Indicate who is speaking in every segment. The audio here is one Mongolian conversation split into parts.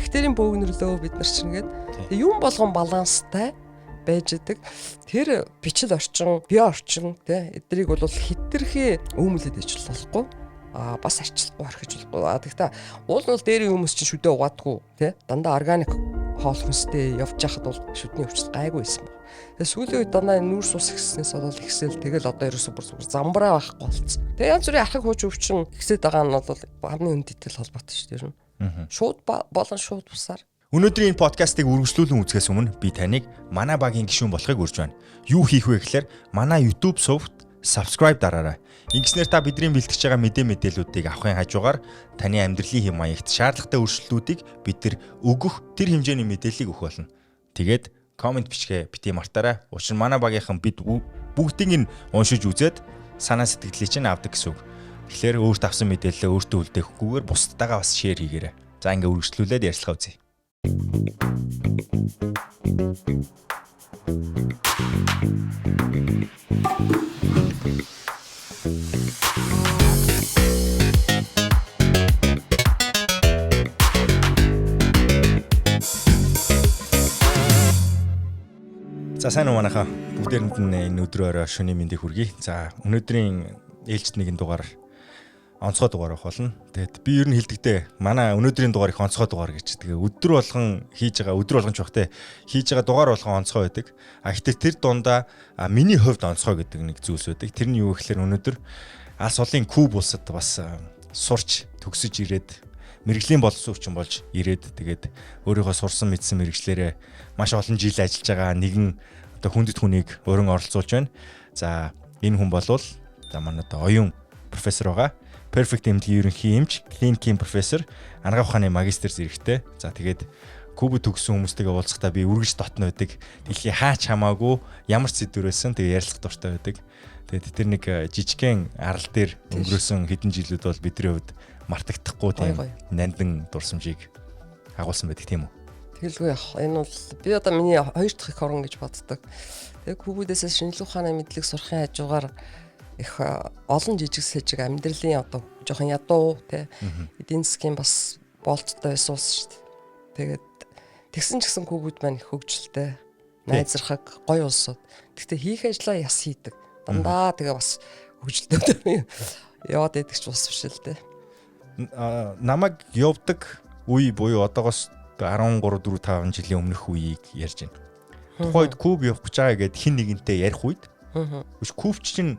Speaker 1: бактерийн бөөгнөрлөө бид нар чинь ингээд юм болгон баланстай байж идэг. Тэр бичил орчин, бие орчин тий эднийг бол хитрхи өөмлөд ижил болохгүй. Бас арчлахгүй орхиж болохгүй. Тэгтээ уул нь бол дээрийн хүмүүс чинь шүдээ угаадаггүй тий дандаа органик хоол хүнстэй явж байхад бол шүдний өвчтөл гайгүй байсан баг. Тэгээ сүүлийн үед дандаа нүүрс ус ихснээс болол ихсэл тэгэл одоо ерөөсө бүр замбраа байхгүй болцсон. Тэгээ янз бүрийн архаг хууч өвчин ихсээд байгаа нь бол хамны үндэтгэл холбоотой шүү дээ. Шууд болон шууд бусаар.
Speaker 2: Өнөөдрийн энэ подкастыг үргэлжлүүлэн үзэхээс өмнө би таныг манай багийн гишүүн болохыг урьж байна. Юу хийх вэ гэхээр манай YouTube сувгт subscribe дараарай. Ингэснээр та бидний бэлтгэж байгаа мэдээллүүдийг авахын хажуугаар таны амьдралын хэм маягт шаардлагатай өөрчлөлтүүдийг бид нар өгөх тэр хэмжээний мэдээллийг өгөх болно. Тэгээд комент бичгээ бити мартаарай. Учир нь манай багийнхан бид бүгдийг нь уншиж үзээд санаа сэтгэлийг чинь авдаг гэсэн үг. Тэгэхээр өөрт авсан мэдээлэлээ өөртөө үлдээхгүйгээр бусдтайгаа бас шеэр хийгээрэй. За ингээ үргэлжлүүлээд ярилцлага үзье. За сайн уу манайхаа бүгдээрэнд нь энэ өдрөөр шөнийн мэндийг хүргэе. За өнөөдрийн ээлжид нэгэн дугаар онцгой дугаар авах болно. Тэгэд би ер нь хэлдэгдээ манай өнөөдрийн дугаар их онцгой дугаар гэж. Тэгээ өдөр болгон хийж байгаа өдөр болгон ч бахтай хийж байгаа дугаар болгон онцгой байдаг. Гэхдээ тэр дундаа миний хувьд онцгой гэдэг нэг зүйлс байдаг. Тэр нь юу гэхээр өнөөдөр алс олон Куб улсад бас сурч төгсөж ирээд мэрэгжлийн боловсруучсан болж ирээд тэгээд өөрийнхөө сурсан мэдсэн мэрэгчлэрээ маш олон жил ажиллаж байгаа нэгэн одоо хүндэт хүнийг өрн оролцуулж байна. За энэ хүн болвол за манай одоо оюун профессор байгаа. Perfect эмнэлгийн ерөнхий эмч, клиникийн профессор, анагаах ухааны магистр зэрэгтэй. За тэгээд Куб төгссөн хүмүүстэйгээ уулзахдаа би үргэлж дотно байдаг. Дэлхийн хаач хамаагүй ямар ч сэдвэр байсан тэгээд ярилцлах дуртай байдаг. Тэгээд тэр нэг жижигхэн арал дээр өнгөрөөсөн хэдэн жилүүд бол бидний хувьд мартагдахгүй тийм нандин дурсамжийг агуулсан байдаг тийм үү?
Speaker 1: Тэгэлгүй яах. Энэ бол би одоо миний хоёр дахь их орон гэж боддог. Тэгээд Кубүүдээс шинжлэх ухааны мэдлэг сурахын хажуугаар их олон жижиг сэжиг амьдралын одоо жоохон ядуу тий эдийн засгийн бас болцтой байсан улс шүү дээ. Тэгээд тэгсэн ч гэсэн Кубүүд маань их хөгжилтэй, найзрахаг, гоё улсууд. Гэхдээ хийх ажлаа яс хийдэг. Дандаа тэгээ бас хөгжилтэй яваад идэх ч улс биш л дээ.
Speaker 2: Намайг явдаг үе буюу одоогоос 13 4 5 жилийн өмнөх үеийг ярьж байна. Тухайд Куб явах гэж байгаа гэд хин нэгэнтэй ярих үед Кубч чинь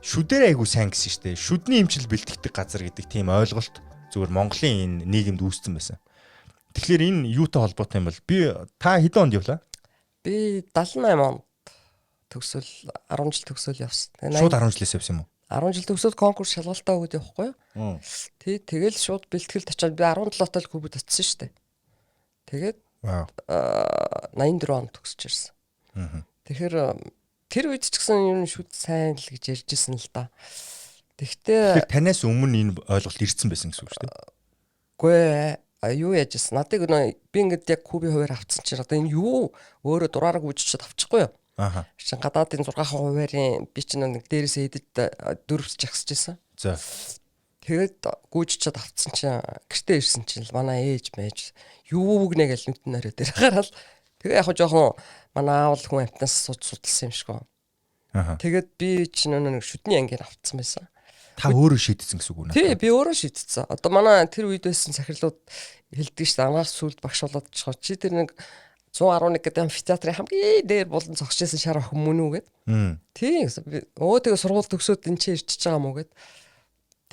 Speaker 2: шүдээр айгуу сайн гэсэн штэ. Шүдний эмчил бэлтгэдэг газар гэдэг тийм ойлголт зүгээр Монголын энэ нийгэмд үүссэн байсан. Тэгэхээр энэ юутай холбоотой юм бол би та хэдэн онд явлаа?
Speaker 1: Би 78 онд төгсөл 10 жил төгсөл явсан.
Speaker 2: Шууд 10 жилээс явсан юм уу?
Speaker 1: 10 жил төгсөөд конкурс шалгалтаа өгöd явахгүй юу? Тэгэл шууд бэлтгэлд очиод би 17 тал Кубд очсон штэ. Тэгээд 84 онд төгсөж ирсэн. Тэгэхээр тэр үед ч гэсэн ер нь шүд сайн л гэж ярьжсэн л да. Тэгэхээр
Speaker 2: танаас өмнө энэ ойлголт ирсэн байсан гэсэн үг шүү дээ.
Speaker 1: Үгүй юу яажсэн. Надыг би ингээд яг Кубын хуваар авцсан чинь одоо энэ юу өөрөө дураараа гүйчихэд авчихгүй юу? Чин гадаадын 6% хуваарийн би чинь нэг дээрээсээ эдэд дөрөвч жагсаж байсан.
Speaker 2: За.
Speaker 1: Тэгээд гүйчихэд авцсан чинь гэртээ ирсэн чинь манай ээж мэж юу гнэ гэж нүдэн орой дээр гараад тэгээ яг жоохон манай аавал хүн амтнаас судалсан юм шиг байна. Тэгээд би чинь нэг шүдний ангийн авцсан байсан.
Speaker 2: Та өөрөө шийдсэн гэсэн үг үү?
Speaker 1: Тий, би өөрөө шийдсэн. Одоо манай тэр үед байсан сахирлууд хэлдэг шүү дээ. Анагаах сүлд багш болоод очихоо. Чи тэр нэг 111 гэдэг амфитеатрын хамгийн дээр болон зогсчихсан шар охин мөн үү гэд. Тий, тэгээ сургууль төгсөөд энэ чи ирчихэж байгаа мó гэд.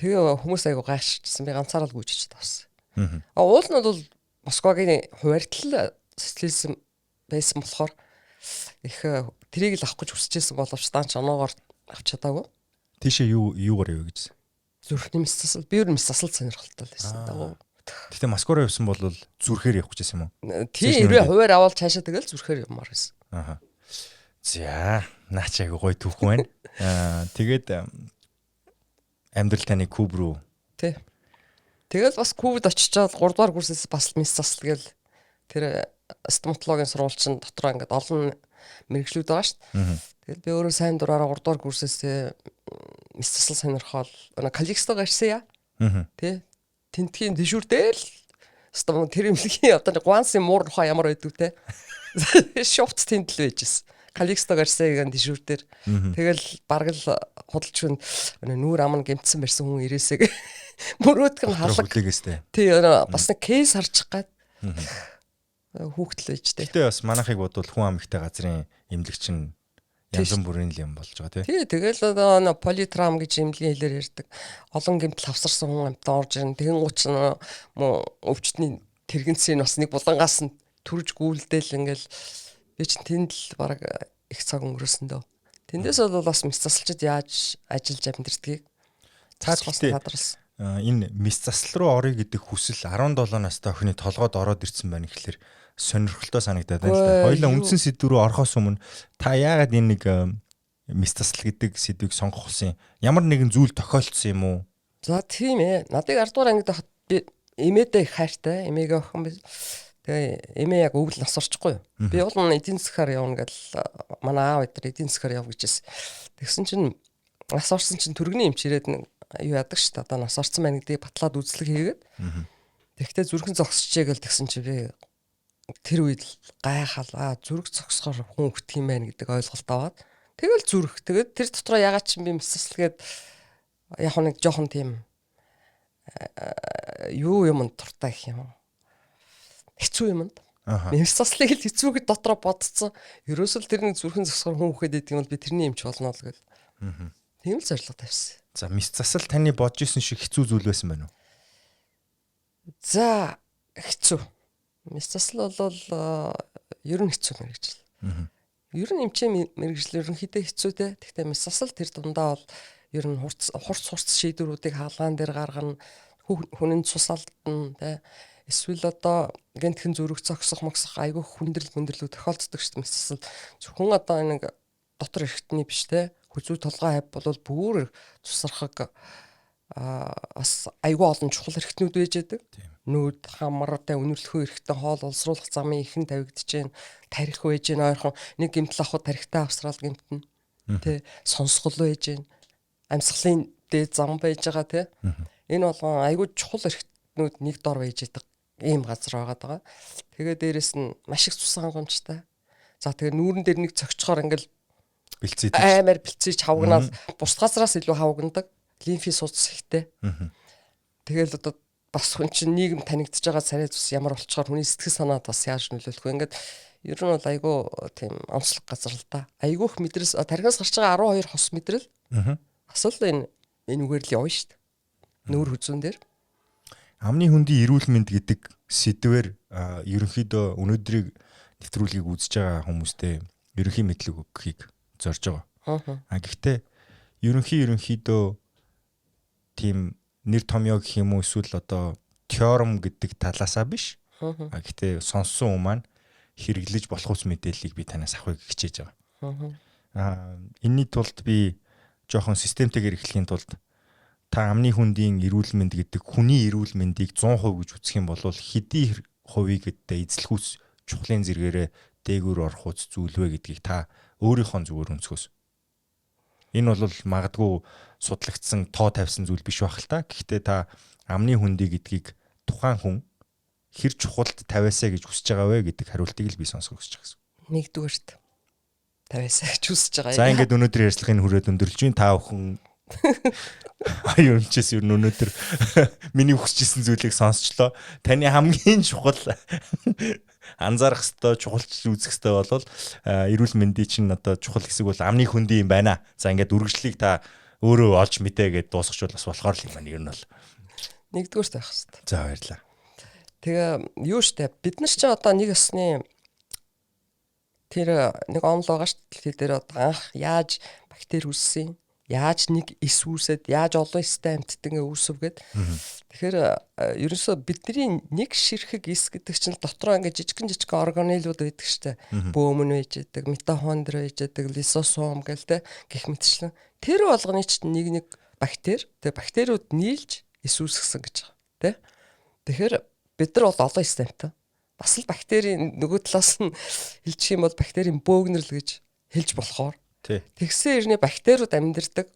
Speaker 1: Тэгээ хүмүүс айгу гайшчихсан. Би ганцаараа л гүйчиж тавсан. Уул нь бол Москвагийн хуваарьтал сэтгэлсэн байсан болохоор их тэрийг л авах гэж хүсэжсэн боловч даанч оноогоор авч чадаагүй.
Speaker 2: Тийшээ юугаар яваа гэж.
Speaker 1: Зүрхний мэс засал. Би ер нь мэс засал сонирхолтой байсан даа.
Speaker 2: Гэтэ Москва руу явсан бол зүрхээр явах гэж байсан юм уу?
Speaker 1: Тийм, хуваар аваад цаашаа тэгэл зүрхээр явмаар байсан.
Speaker 2: За, наачааг гоё түүхгүй байна. Тэгээд амьдрал таны Куб руу.
Speaker 1: Тий. Тэгэл бас Кубд очичоод 3 дугаар курсээс бас мэс засал гэл тэр стоматологийн сурвалжчин дотор ингээд олон мэрэгчлүүд байгаа шүү дээ. Тэгэл би өөрөө сайн дураараа 3 дугаар курсээс мэс засал сонирхоод Каликстог ирсэн яа. Тэ тентхийн дэшүүртэй л Стом тэр имлэгийн одоо Гуансын муур ухаа ямар байдгүй те. Шовц тэндл байжсэн. Каликсто Гарсегийн дишүүр дээр. Тэгэл бараг л худалчгүй нүүр ам нь гэмтсэн барьсан хүн ирээсэг мөрөөдгөн халаг. Тий бас нэг кейс харчих гад. Хүүхдэл байж те.
Speaker 2: Гэтэ бас манайхыг бодвол хүн амигтай газрын эмнэлэгч нь янз бүрийн юм болж байгаа тий.
Speaker 1: Тэгэл одоо политрам гэж эмнэлгийн хэлээр ярьдаг. Олон гэмтэл авсарсан хүн амтаа орж ирэн тэгэн гуч мөн өвчтний тэрэгэнцийн бас нэг булангаас нь төрж гүйлдээл ингээл би чинь тэнд л баг их цаг өнгөрөөсөн дөө. Тэндээс бол бас мэс засалчид яаж ажиллаж амьдэрдгийг цааш гадарсан.
Speaker 2: Энэ мэс засал руу орё гэдэг хүсэл 17 настай охины толгойд ороод ирсэн байна гэхэлэр сонирхолтой санагдаад байна л да. Хоёулаа үндсэн сэдв рүү орохоос өмнө та яагаад энэ нэг мэс засал гэдэг сэдвийг сонгох болсон юм? Ямар нэгэн зүйл тохиолдсон юм уу?
Speaker 1: За тийм ээ. Надыг 10 дугаар ангид байхад би эмээдээ их хайртай. Эмээгээ охин би тэгээ эмээ яг өвөл нас орчихгүй юу? Би бол эдийн засгаар явна гэл манай аав эдэр эдийн засгаар яв гэжсэн. Тэгсэн чинь нас орсон чинь төргний эмч ирээд юу яадаг шүү дээ. Одоо нас орсон байна гэдгийг батлаад үзлэг хийгээд. Тэгтээ зүрхэн зогсчихъя гэл тэгсэн чи би тэр үед гайхалаа зүрх зогсохоор хүн өгдөг юм байна гэдэг ойлголт аваад тэгэл зүрх тэгээд тэр дотроо ягаад ч би мэсэлгээд яг нэг жоохон тийм юу юм туртай гэх юм хэцүү юмд мэсэлслийг л хэцүүгэд дотроо бодцсон ерөөсөл тэрний зүрхэн зогсохоор хүн өгөхөд идэг юм бол би тэрний эмч болно л гэл тийм л зорилго тавьсан.
Speaker 2: За мэс засал таны бодж исэн шиг хэцүү зүйл байсан байна уу?
Speaker 1: За хэцүү. Мэс засал бол ер нь хэцүү мэрэгжил. Ер нь эмчийн мэрэгжил ерөнхийдөө хэцүү те. Гэхдээ мэс засал тэр дундаа бол ер нь хурц шийдвэрүүдийг хаалгаан дээр гаргана, хүнэн цус алдна те. Эсвэл одоо гэнтхэн зүрх зогсох могсох айгүй хүндрэлүүд тохиолддог шүү дээ мэс засал. Зөвхөн одоо нэг дотор эрхтний биш те. Хүзүү толгой хайп бол бүр цусрахаг бас айгүй олон чухал эрхтнүүд байж байдаг. Нүүд хамартай үнэрлэхүй эрхтэн хоол олсруулах замын ихэн тавигдж гэн тарих байж гэн ойрхон нэг гэмтэл авахд тарихтай авсраал гэмтэн тэ сонсгол байж гэн амьсгалын дээд зам байж байгаа тэ энэ болгон айгүй чухал эрхтнүүд нэг дор байж байдаг ийм газар байгаа. Тэгээ дээрэс нь маш их цус хангамжтай. За тэгээ нүүрэн дээр нэг цогцохоор ингээл
Speaker 2: бэлцээд
Speaker 1: аймаар бэлцээж хавгнаад бус газраас илүү хавгнадаг лимфийн судас ихтэй. Тэгэл одоо бас хүн чинь нийгэм танигдж байгаа царай цус ямар болчоор хүний сэтгэл санаад бас яаж нөлөөлөх вэ? Ингээд ер нь бол айгүй тийм онцлог газар л да. Айгүйх мэдрээс тархинаас гарч байгаа 12 хос мэдрэл. Бас л энэ үгээр л явна шүү дээ. Нүүр хүзүүн дээр.
Speaker 2: Амны хөндийн эрүүл мэнд гэдэг сэдвээр ерөнхийдөө өнөөдрийг нэвтрүүлгийг үзэж байгаа хүмүүстээ ерөнхий мэдлэг өгөхийг зорж байгаа. Гэхдээ ерөнхийдөө тийм нэр томьёо гэх юм уу эсвэл одоо теорем гэдэг талаасаа биш. Гэхдээ сонссон хүмүүс маань хэрэглэж болох ус мэдээллийг би танаас авахыг хичээж байгаа. Энийний тулд би жоохон системтэйгээр эхлэхийн тулд та амны хөндийн эрүүл мэнд гэдэг хүний эрүүл мэндийг 100% гэж үзэх юм бол хэдий хувийг гэдэг эзлэхүүс чухлын зэрэгээрээ дээгүүр орох үз зүйл вэ гэдгийг та өөрийнхөө зүгээр өнцгөөс. Энэ бол магадгүй судлагдсан тоо тавьсан зүйл биш байх л та. Гэхдээ та амны хөндий гэдгийг тухайн хүн хэр чухалд тавиасаа гэж хүсэж байгаа вэ гэдэг хариултыг л би сонсох гэж байгаа гэсэн.
Speaker 1: Нэгдүгээрт тавиасаа гэж хүсэж байгаа.
Speaker 2: За ингээд өнөөдрийн ярилцлагын хүрээд өндөрлж байна. Та бүхэн аюулчээс ер нь өнөөдөр миний хүсчихсэн зүйлийг сонсчлоо. Таны хамгийн чухал анзаарах ёстой, чухалч үзэх ёстой бол эрүүл мэндийн чинь одоо чухал хэсэг бол амны хөндий юм байна. За ингээд үргэлжлэлийг та өөрөө олж мэдээ гэд дуусгах бас болохоор л юм байна. Ер нь бол
Speaker 1: нэгдүгээрт байх ёстой.
Speaker 2: За баярлалаа.
Speaker 1: Тэгээ юу штэ бид нар ч одоо нэг ёсны тэр нэг онл байгаа штэ тэр одоо анх яаж бактери үүссэн, яаж нэг эс үүсэд, яаж олон эстэй амьтад ингээ үүсв гэд. Тэгэхээр ерөөсөө бидний нэг ширхэг эс гэдэг чинь дотроо ингээ жижигэн органеллууд байдаг штэ. Бөөмөн байж байдаг, митохондри байж байдаг, лизосом гэл тэ гэх мэтчлэн. Тэр болгоны чинь нэг бактери, тэгээ бактериуд нийлж эс үүсгэсэн гэж байгаа. Тэ. Тэгэхээр бид нар бол олон эстэй амьтад. Бас л бактерийн нөгөө талаас нь хэлчих юм бол бактерийн бөөгнөрл гэж хэлж болохоор. Тэгсэн ирнэ бактериуд амьдардаг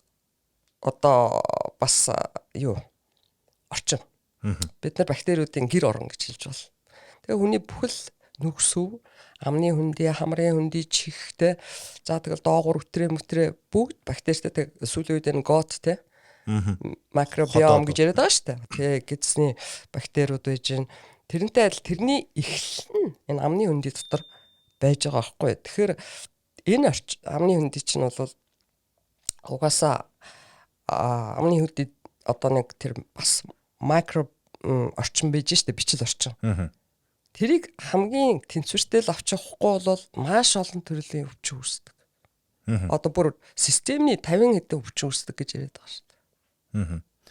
Speaker 1: одоо бас юу орчин Бид нар бактериудын гэр орон гэж хэлж байна. Тэгээ хүний бүхэл нүгсүү, амны хөндөй, хамрын хөндөй, чихтэй, за тэгэл доогуур өтрээ бүгд бактеритай сүүлийн үед энэ гот те макробиом гэж яриад байгаа шүү дээ. Тэгээ гидсний бактериуд байж гэн. Тэрнтэй адил тэрний эхлэл нь энэ амны хөндөй дотор байж байгаа байхгүй. Тэгэхээр энэ амны хөндөй чинь бол угаасаа амны хөндөй одоо нэг тэр бас макро орчин байж штэ бичил орчин. Тэрийг хамгийн тэнцвэртэй л авч явахгүй бол маш олон төрлийн өвчин үүсдэг. Одоо бүр системний 50 хэдэн өвчин үүсдэг гэж яриад байгаа шүү дээ.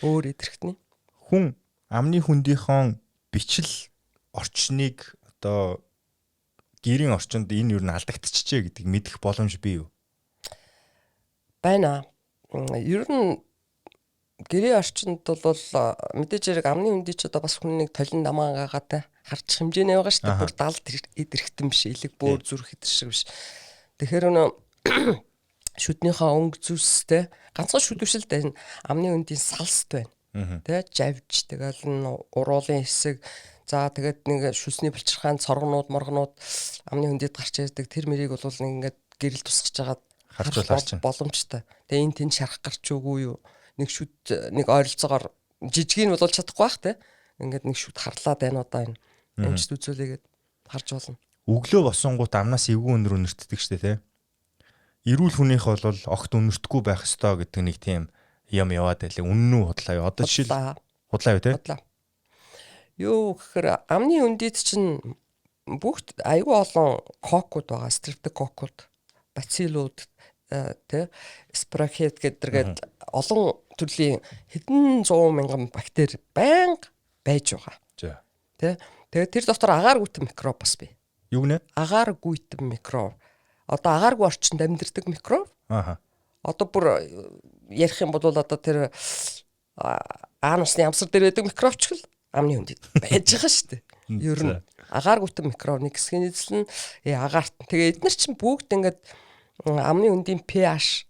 Speaker 1: Өөр идэрхтний.
Speaker 2: Хүн амны хөндийнхөө бичил орчныг одоо гэрийн орчинд энэ юу н алдагдчихжээ гэдгийг мэдэх боломж бий юу?
Speaker 1: Байна. Ер нь гэрийн орчинд бол мэдээж хэрэг амны хөндөй ч одоо бас хүн нэг толин намаа гаагаад харчих хэмжээний байгаа шүү дээ. Бүр 70 идэрхтэн биш, элэг бөөр зүрх идэр шиг биш. Тэгэхээр шүднийхээ өнгө зүстэй ганцхан шүд биш л дээ. Амны хөндийн салст байна. Тэ жавж тэгэл н уруулын хэсэг, за тэгээд нэг шүсний булчирхаан цоргонууд моргонууд амны хөндөд гарч ирдэг. Тэр мэрийг бол нэг ингээд гэрэл тусгаж жагаад харж боломжтой. Тэгээ энэ тэн шарах гарч үгүй юу? Нэг шүд нэг ойролцоогоор жижигний бол чадахгүй бах те. Ингээд нэг шүд харлаад байна одоо энэ. Эмчт үзүүлээгээд харж болно.
Speaker 2: Өглөө босонгууд амнаас эвгүй өнөр өнөртдөг штэ те. Эрүүл хүнийх бол огт өнөртөхгүй байх ёстой гэдэг нэг тийм юм яваад байлаа. Үнэн үү худлаа юу? Одоо жишээл худлаа юу те?
Speaker 1: Худлаа. Юу гэхээр амны хөндөд чинь бүгд аюул олон кокууд байгаа. Стрептококкууд, бациллууд тэ спорахет гэдэргээд олон төрлийн хэдэн 100 мянган бактери байнга байж байгаа.
Speaker 2: За.
Speaker 1: Тэ тэгээд тэр дотор агаар гүйтэн микроб бас бий.
Speaker 2: Юу гэнэ?
Speaker 1: Агаар гүйтэн микроб. Одоо агааргүй орчинд амьдардаг микроб. Одоо бүр ярих юм бол одоо тэр анусны амсар дээр байдаг микробч л амны хөндөд байж байгаа шүү дээ. Ер нь агаар гүйтэн микроб нэг хэсгийн эзэл нь агаарт. Тэгээ эдгээр чинь бүгд ингээд амны хөндийн pH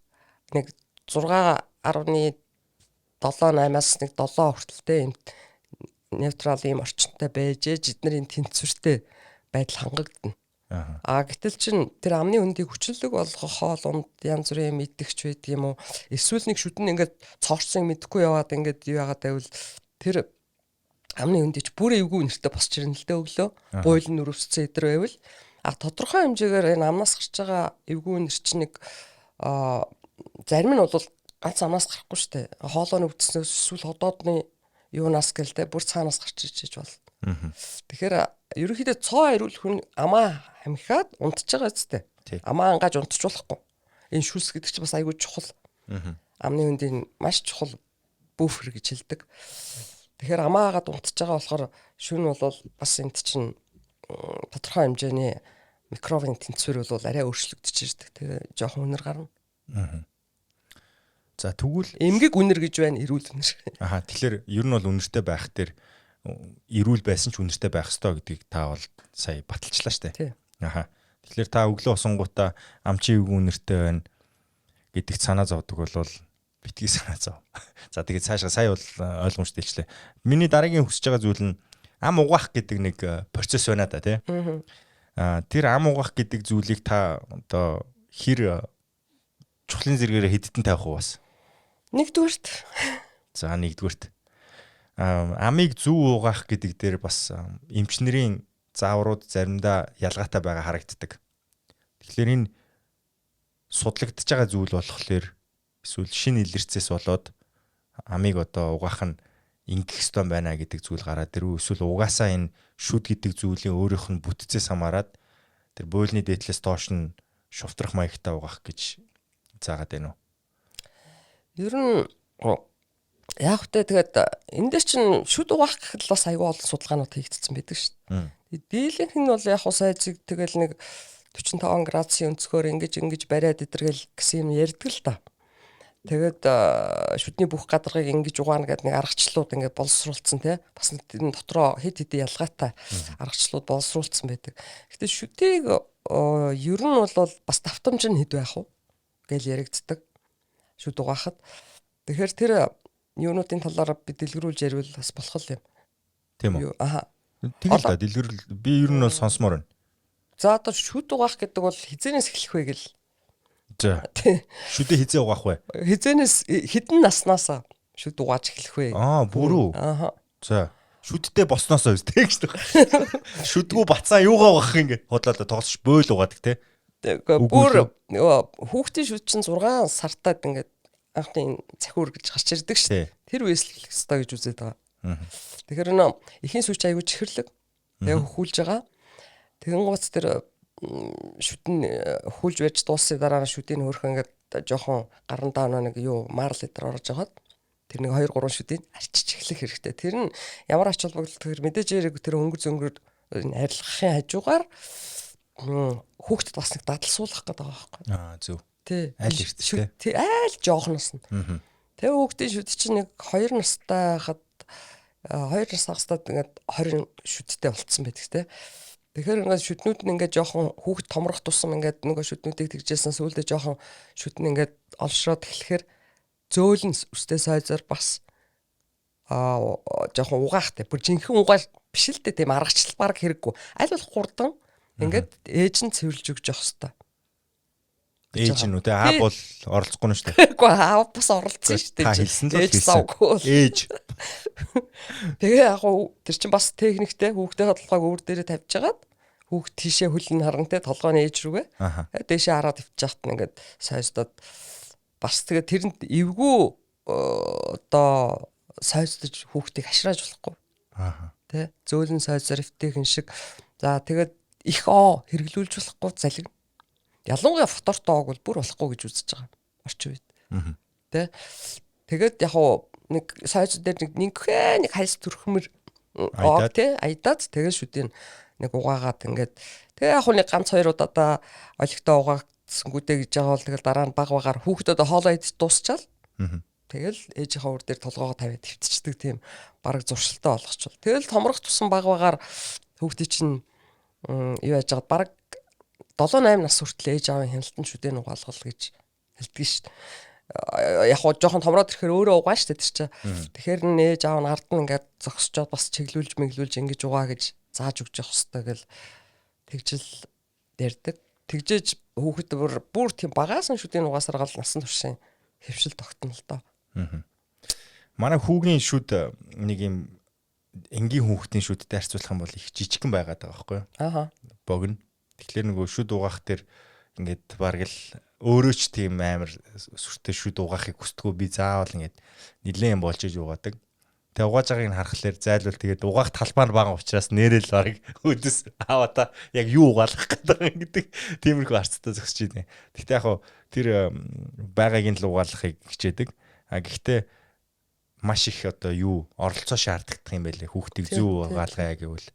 Speaker 1: нэг 6.7-8-аас нэг 7 хүртэлтэй юм нейтрал ийм орчинтай байж эднэрийн тэнцвэртэй байдал хангагдана. Гэтэл чин тэр амны хөндийг хүчлэг болгох хоолунд янз бүрийн мэдгч байдаг юм уу? Эсвэл нэг шүдэн ингээд цоорсон мэдэхгүй яваад ингээд юу яагаад байвал тэр амны хөндийч бүр эвгүй нэртэй босч ирнэ л дээ өглөө. Гуйл нь өрөвсцэн идэр байвал тодорхой хэмжээгээр энэ амнаас гарч байгаа эвгүй нэр чинь нэг зарим нь бол ганц амнаас гарахгүй шүү дээ. Хоолойны өвдснөөс эсвэл ходоодны юунаас гэлтэй бүр цаанаас гарч ичиж бол. Тэгэхээр ерөнхийдөө цоо ирүүл хүн амаа хамхиад унтж байгаа зү. Амаа ангааж унтчихуулахгүй. Энэ шүлс гэдэг чинь бас айгүй чухал. Амны хөндийн маш чухал буфер гэж хэлдэг. Тэгэхээр амаагаад унтж байгаа болохоор шүн бол бас энд чинь тодорхой хэмжээний микробын тэнцвэр бол арай өөрчлөгдөж ирдэг. Тэгээ жоохон үнэр гарна.
Speaker 2: За тэгвэл
Speaker 1: эмгэг үнэр гэж байна, эрүүл үнэр.
Speaker 2: Тэгэхээр ер нь бол үнэртэй байх дээр эрүүл байсан ч үнэртэй байх ёстой гэдгийг та бол сая баталчлаа штэ. Тэгэхээр та өглөө босонгуудаа амчин эвгүй үнэртэй байна гэдэгт санаа зовдөг бол битгий санаа зов. За тэгээд цаашаа сая бол ойлгомжтой хэлчлээ. Миний дараагийн хүсэж байгаа зүйл нь ам угаах гэдэг нэг процесс байна да тий. Тэр ам угаах гэдэг зүйлийг та одоо хэр чухлын зэрэгээрээ хэдтэн тавих уу бас?
Speaker 1: Нэгдүгээрт.
Speaker 2: За нэгдүгээрт. Амийг зөв угаах гэдэг дээр бас эмчнэрийн зааврууд заримдаа ялгаатай байгаа харагддаг. Тэгэхээр энэ судлагдж байгаа зүйл болохоор эсвэл шинэ илэрцээс болоод амийг одоо угаах нь ингэх ёстой байна гэдэг зүйл гараад ирв. Эсвэл угаасаа энэ шүд гэдэг зүйлийн өөрийнх нь бүтцээс хамаарат тэр буйлны дээдлээс доош нь шувтрах маягтай угаах гэж заагаад байна уу?
Speaker 1: Ер нь яг хөтэ тэгээд энэ дээр чинь шүд угаах гэхэд бас аюул олон судалгаанууд хийгдсэн байдаг шүү дээ. Дийлэнх нь бол яг усайзыг тэгэл нэг 45 градусын өнцгөр ингэж бариад идэргээл гэсэн юм ярьдаг л та. Тэгээд шүдний бүх гадаргыг ингэж угаана гэдэг нэг аргачлалууд ингээд боловсруулсан тий. Бас энэ дотроо хэд хэдэн ялгаатай аргачлалууд боловсруулсан байдаг. Гэтэ шүдийг ер нь бол бас давтамж нь хэд байх вэ гэж яригддаг. Шүд угаахад. Тэгэхээр тэр юунуудын талаар бид дэлгэрүүлж ярил бас болох юм.
Speaker 2: Тийм үү?
Speaker 1: Аха.
Speaker 2: Тэгэл да дэлгэрэл би ер нь бол сонсомоор байна.
Speaker 1: За одоо шүд угаах гэдэг бол хизэнээс эхлэх вэ гэл.
Speaker 2: За. Шүдэ хизээ угаах вэ?
Speaker 1: Хизэнээс хідэн наснаас шүд угааж эхлэх вэ?
Speaker 2: Бүрүү.
Speaker 1: Аха.
Speaker 2: За. Шүдтэй босноосоо үстэй гэж байна. Шүдгүү бацаа юугаа угаах ингэ бодлоо тоглож бөөл угаадаг те.
Speaker 1: Тэгээ бүр хүүхдийн шүд чинь 6 сартаад ингээд анхны цахиур гэж гарч ирдэг шүү дээ. Тэр үеэс л эхлэх ёстой гэж үзээд байгаа. Тэгэхээр нөө эхийн сүйч аягүй чихэрлэг. Тэгээ хөхүүлж байгаа. Тэгэн гоц тэр шүтэн хүүлж байж дуусны дараа шүдийн хөрхөн ингээд жоохон гарандаа нэг юу марл литр орж агаад тэр нэг 2 3 шүдийг арчиж эхлэх хэрэгтэй. Тэр нь ямар ач холбогдолтой тэр мэдээж яриг тэр өнгөр зөнгөр арилгахын хажуугаар хүүхдэд бас нэг дадал суулгах гэдэг байгаа байхгүй.
Speaker 2: Зөв.
Speaker 1: Тий.
Speaker 2: Аль эрт
Speaker 1: тий айл жоохноос нь. Тэгээ хүүхдийн шүд чинь нэг 2 настай хахад 2 нас хагасдад ингээд 20 шүдтэй болцсон байдаг те. Тэгэхээр ингээд шүднүүд нь ингээд жоохон хүүхд томрох тусам ингээд нөгөө шүднүүдийг тэгжсэн сүүлдээ жоохон шүд нь ингээд олшроод эхлэхээр зөөлн өстэй сайзаар бас жоохон угаахтай. Бүр жинхэнэ угаал биш л дээ тийм аргачлал баг хэрэггүй. Аль болох хурдан ингээд ээж нь цэвэрлж өгч явах хэрэгтэй.
Speaker 2: Ээж нь үү те аав бол оролцохгүй нь шүү дээ.
Speaker 1: Үгүй аав бас оролцсон шүү дээ.
Speaker 2: Та хэлсэн л хэлсэн. Ээж.
Speaker 1: Тэгээ яг тэр чинь бас техниктэй хүүхдээ толгойг өөр дээрээ тавьж хагаад хүүхд тийшээ хөлн харантай толгойн ээж рүүгээ. Дээшээ хараад өвчих хат ингээд сайждаад бас тэгээ тэрэнд эвгүй одоо сайждаж хүүхдийг хашрааж болохгүй. Тэ зөөлөн сайжаар эвтэйхэн шиг. За тэгээд их хэрэглүүлж болохгүй залгина. Ялангуяа фотортой оог бол бүр болохгүй гэж үзэж байгаа. Орчин үед. Тэ тэгээд яг нэг сайж дээр нэг хайс төрхмөр оог тэ айдаад тэгээд шүдийн нэг угаагаад ингээд тэгээ яг нэг ганц хоёр удаа олигтой угаагдсангүүдээ гэж байгаа бол тэгэл дараа нь баг багаар хүүхдүүд хоолоо идэж дуусчаал. Тэгэл ээжийнхээ үр дээр толгоогоо тавиад хөвтчдэг тийм бараг зуршилтай болгочвол. Тэгэл томрох тусан баг багаар хүүхдийн чинь юу яаж байгаа бараг 7-8 нас хүртэл ээж аавын хяналтан шүдэн угаалгал гэж хэлдэг шүү дээ. Яг хоо жоохон томроод ирэхээр өөрөө угаана шүү дээ тэр чинь. Тэгэхээр ээж аав нь ард нь ингээд зогсчоод бас чиглүүлж мэглүүлж ингэж угаа гэж зааж өгч явах хэрэгтэй гэл тэгжил дэрдэг. Тэгжээж хүүхэд бүр тийм багаас нь шүдэн угаасаар гал насан туршийн хэвшил тогтно л доо.
Speaker 2: Манай хүүгийн шүд нэг юм энгийн хүүхдийн шүдтэй харьцуулах юм бол их жижигхэн байгаад байгаа байхгүй юу? Богино. Тэгэхээр нөгөө шүд угаах тэр ингээд бараг л өөрөө ч тийм амар сүртэй шүд угаахыг хүсдэггүй би заавал ингээд нилээн болж иж угаадаг. Тэгээ угааж байгааг нь харахаар зайлвал тэгээд угаах талбаар бага учраас нэрэл бараг өдөс аава та яг юу угаалах гэдэг тиймэрхүү арцтай зогсож байна. Гэхдээ яг тэр байгааг нь л угаалахыг хичээдэг. Гэхдээ маш их одоо юу оролцоо шаарддаг юм байлээ хүүхдийг зөв угаалгая гэвэл.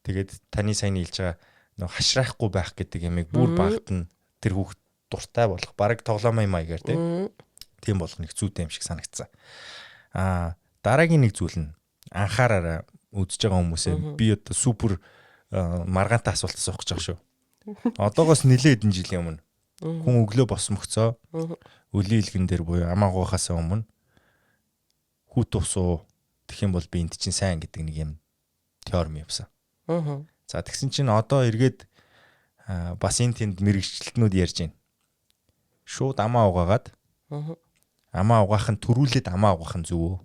Speaker 2: Тэгээд таны сайн хэлж байгаа нөө хашраахгүй байх гэдэг ямиг бүр багт нь тэр хүүхд дуртай болох бараг тоглоомын маягаар тийм болох нэг зүйтэй юм шиг санагдсан. Дараагийн нэг зүйл нь анхаараараа үзэж байгаа хүмүүсээ би одоо супер маргаантай асуулт асуух гэж байгаа шүү. Одоогоос нэлээд хэдэн жилийн өмнө хүн өглөө босмогцоо өлийн илгэн дээр буюу амаагуухаас өмнө хүүт усуу тэгэх юм бол би энд чинь сайн гэдэг нэг юм теорем явсан. За тэгсэн чинь одоо эргээд бас энэ тэнд мэрэгчлэлтнүүд ярьж байна. Шууд амаа угаагаад амаа угаах нь төрүүлээд амаа угаах нь зөв.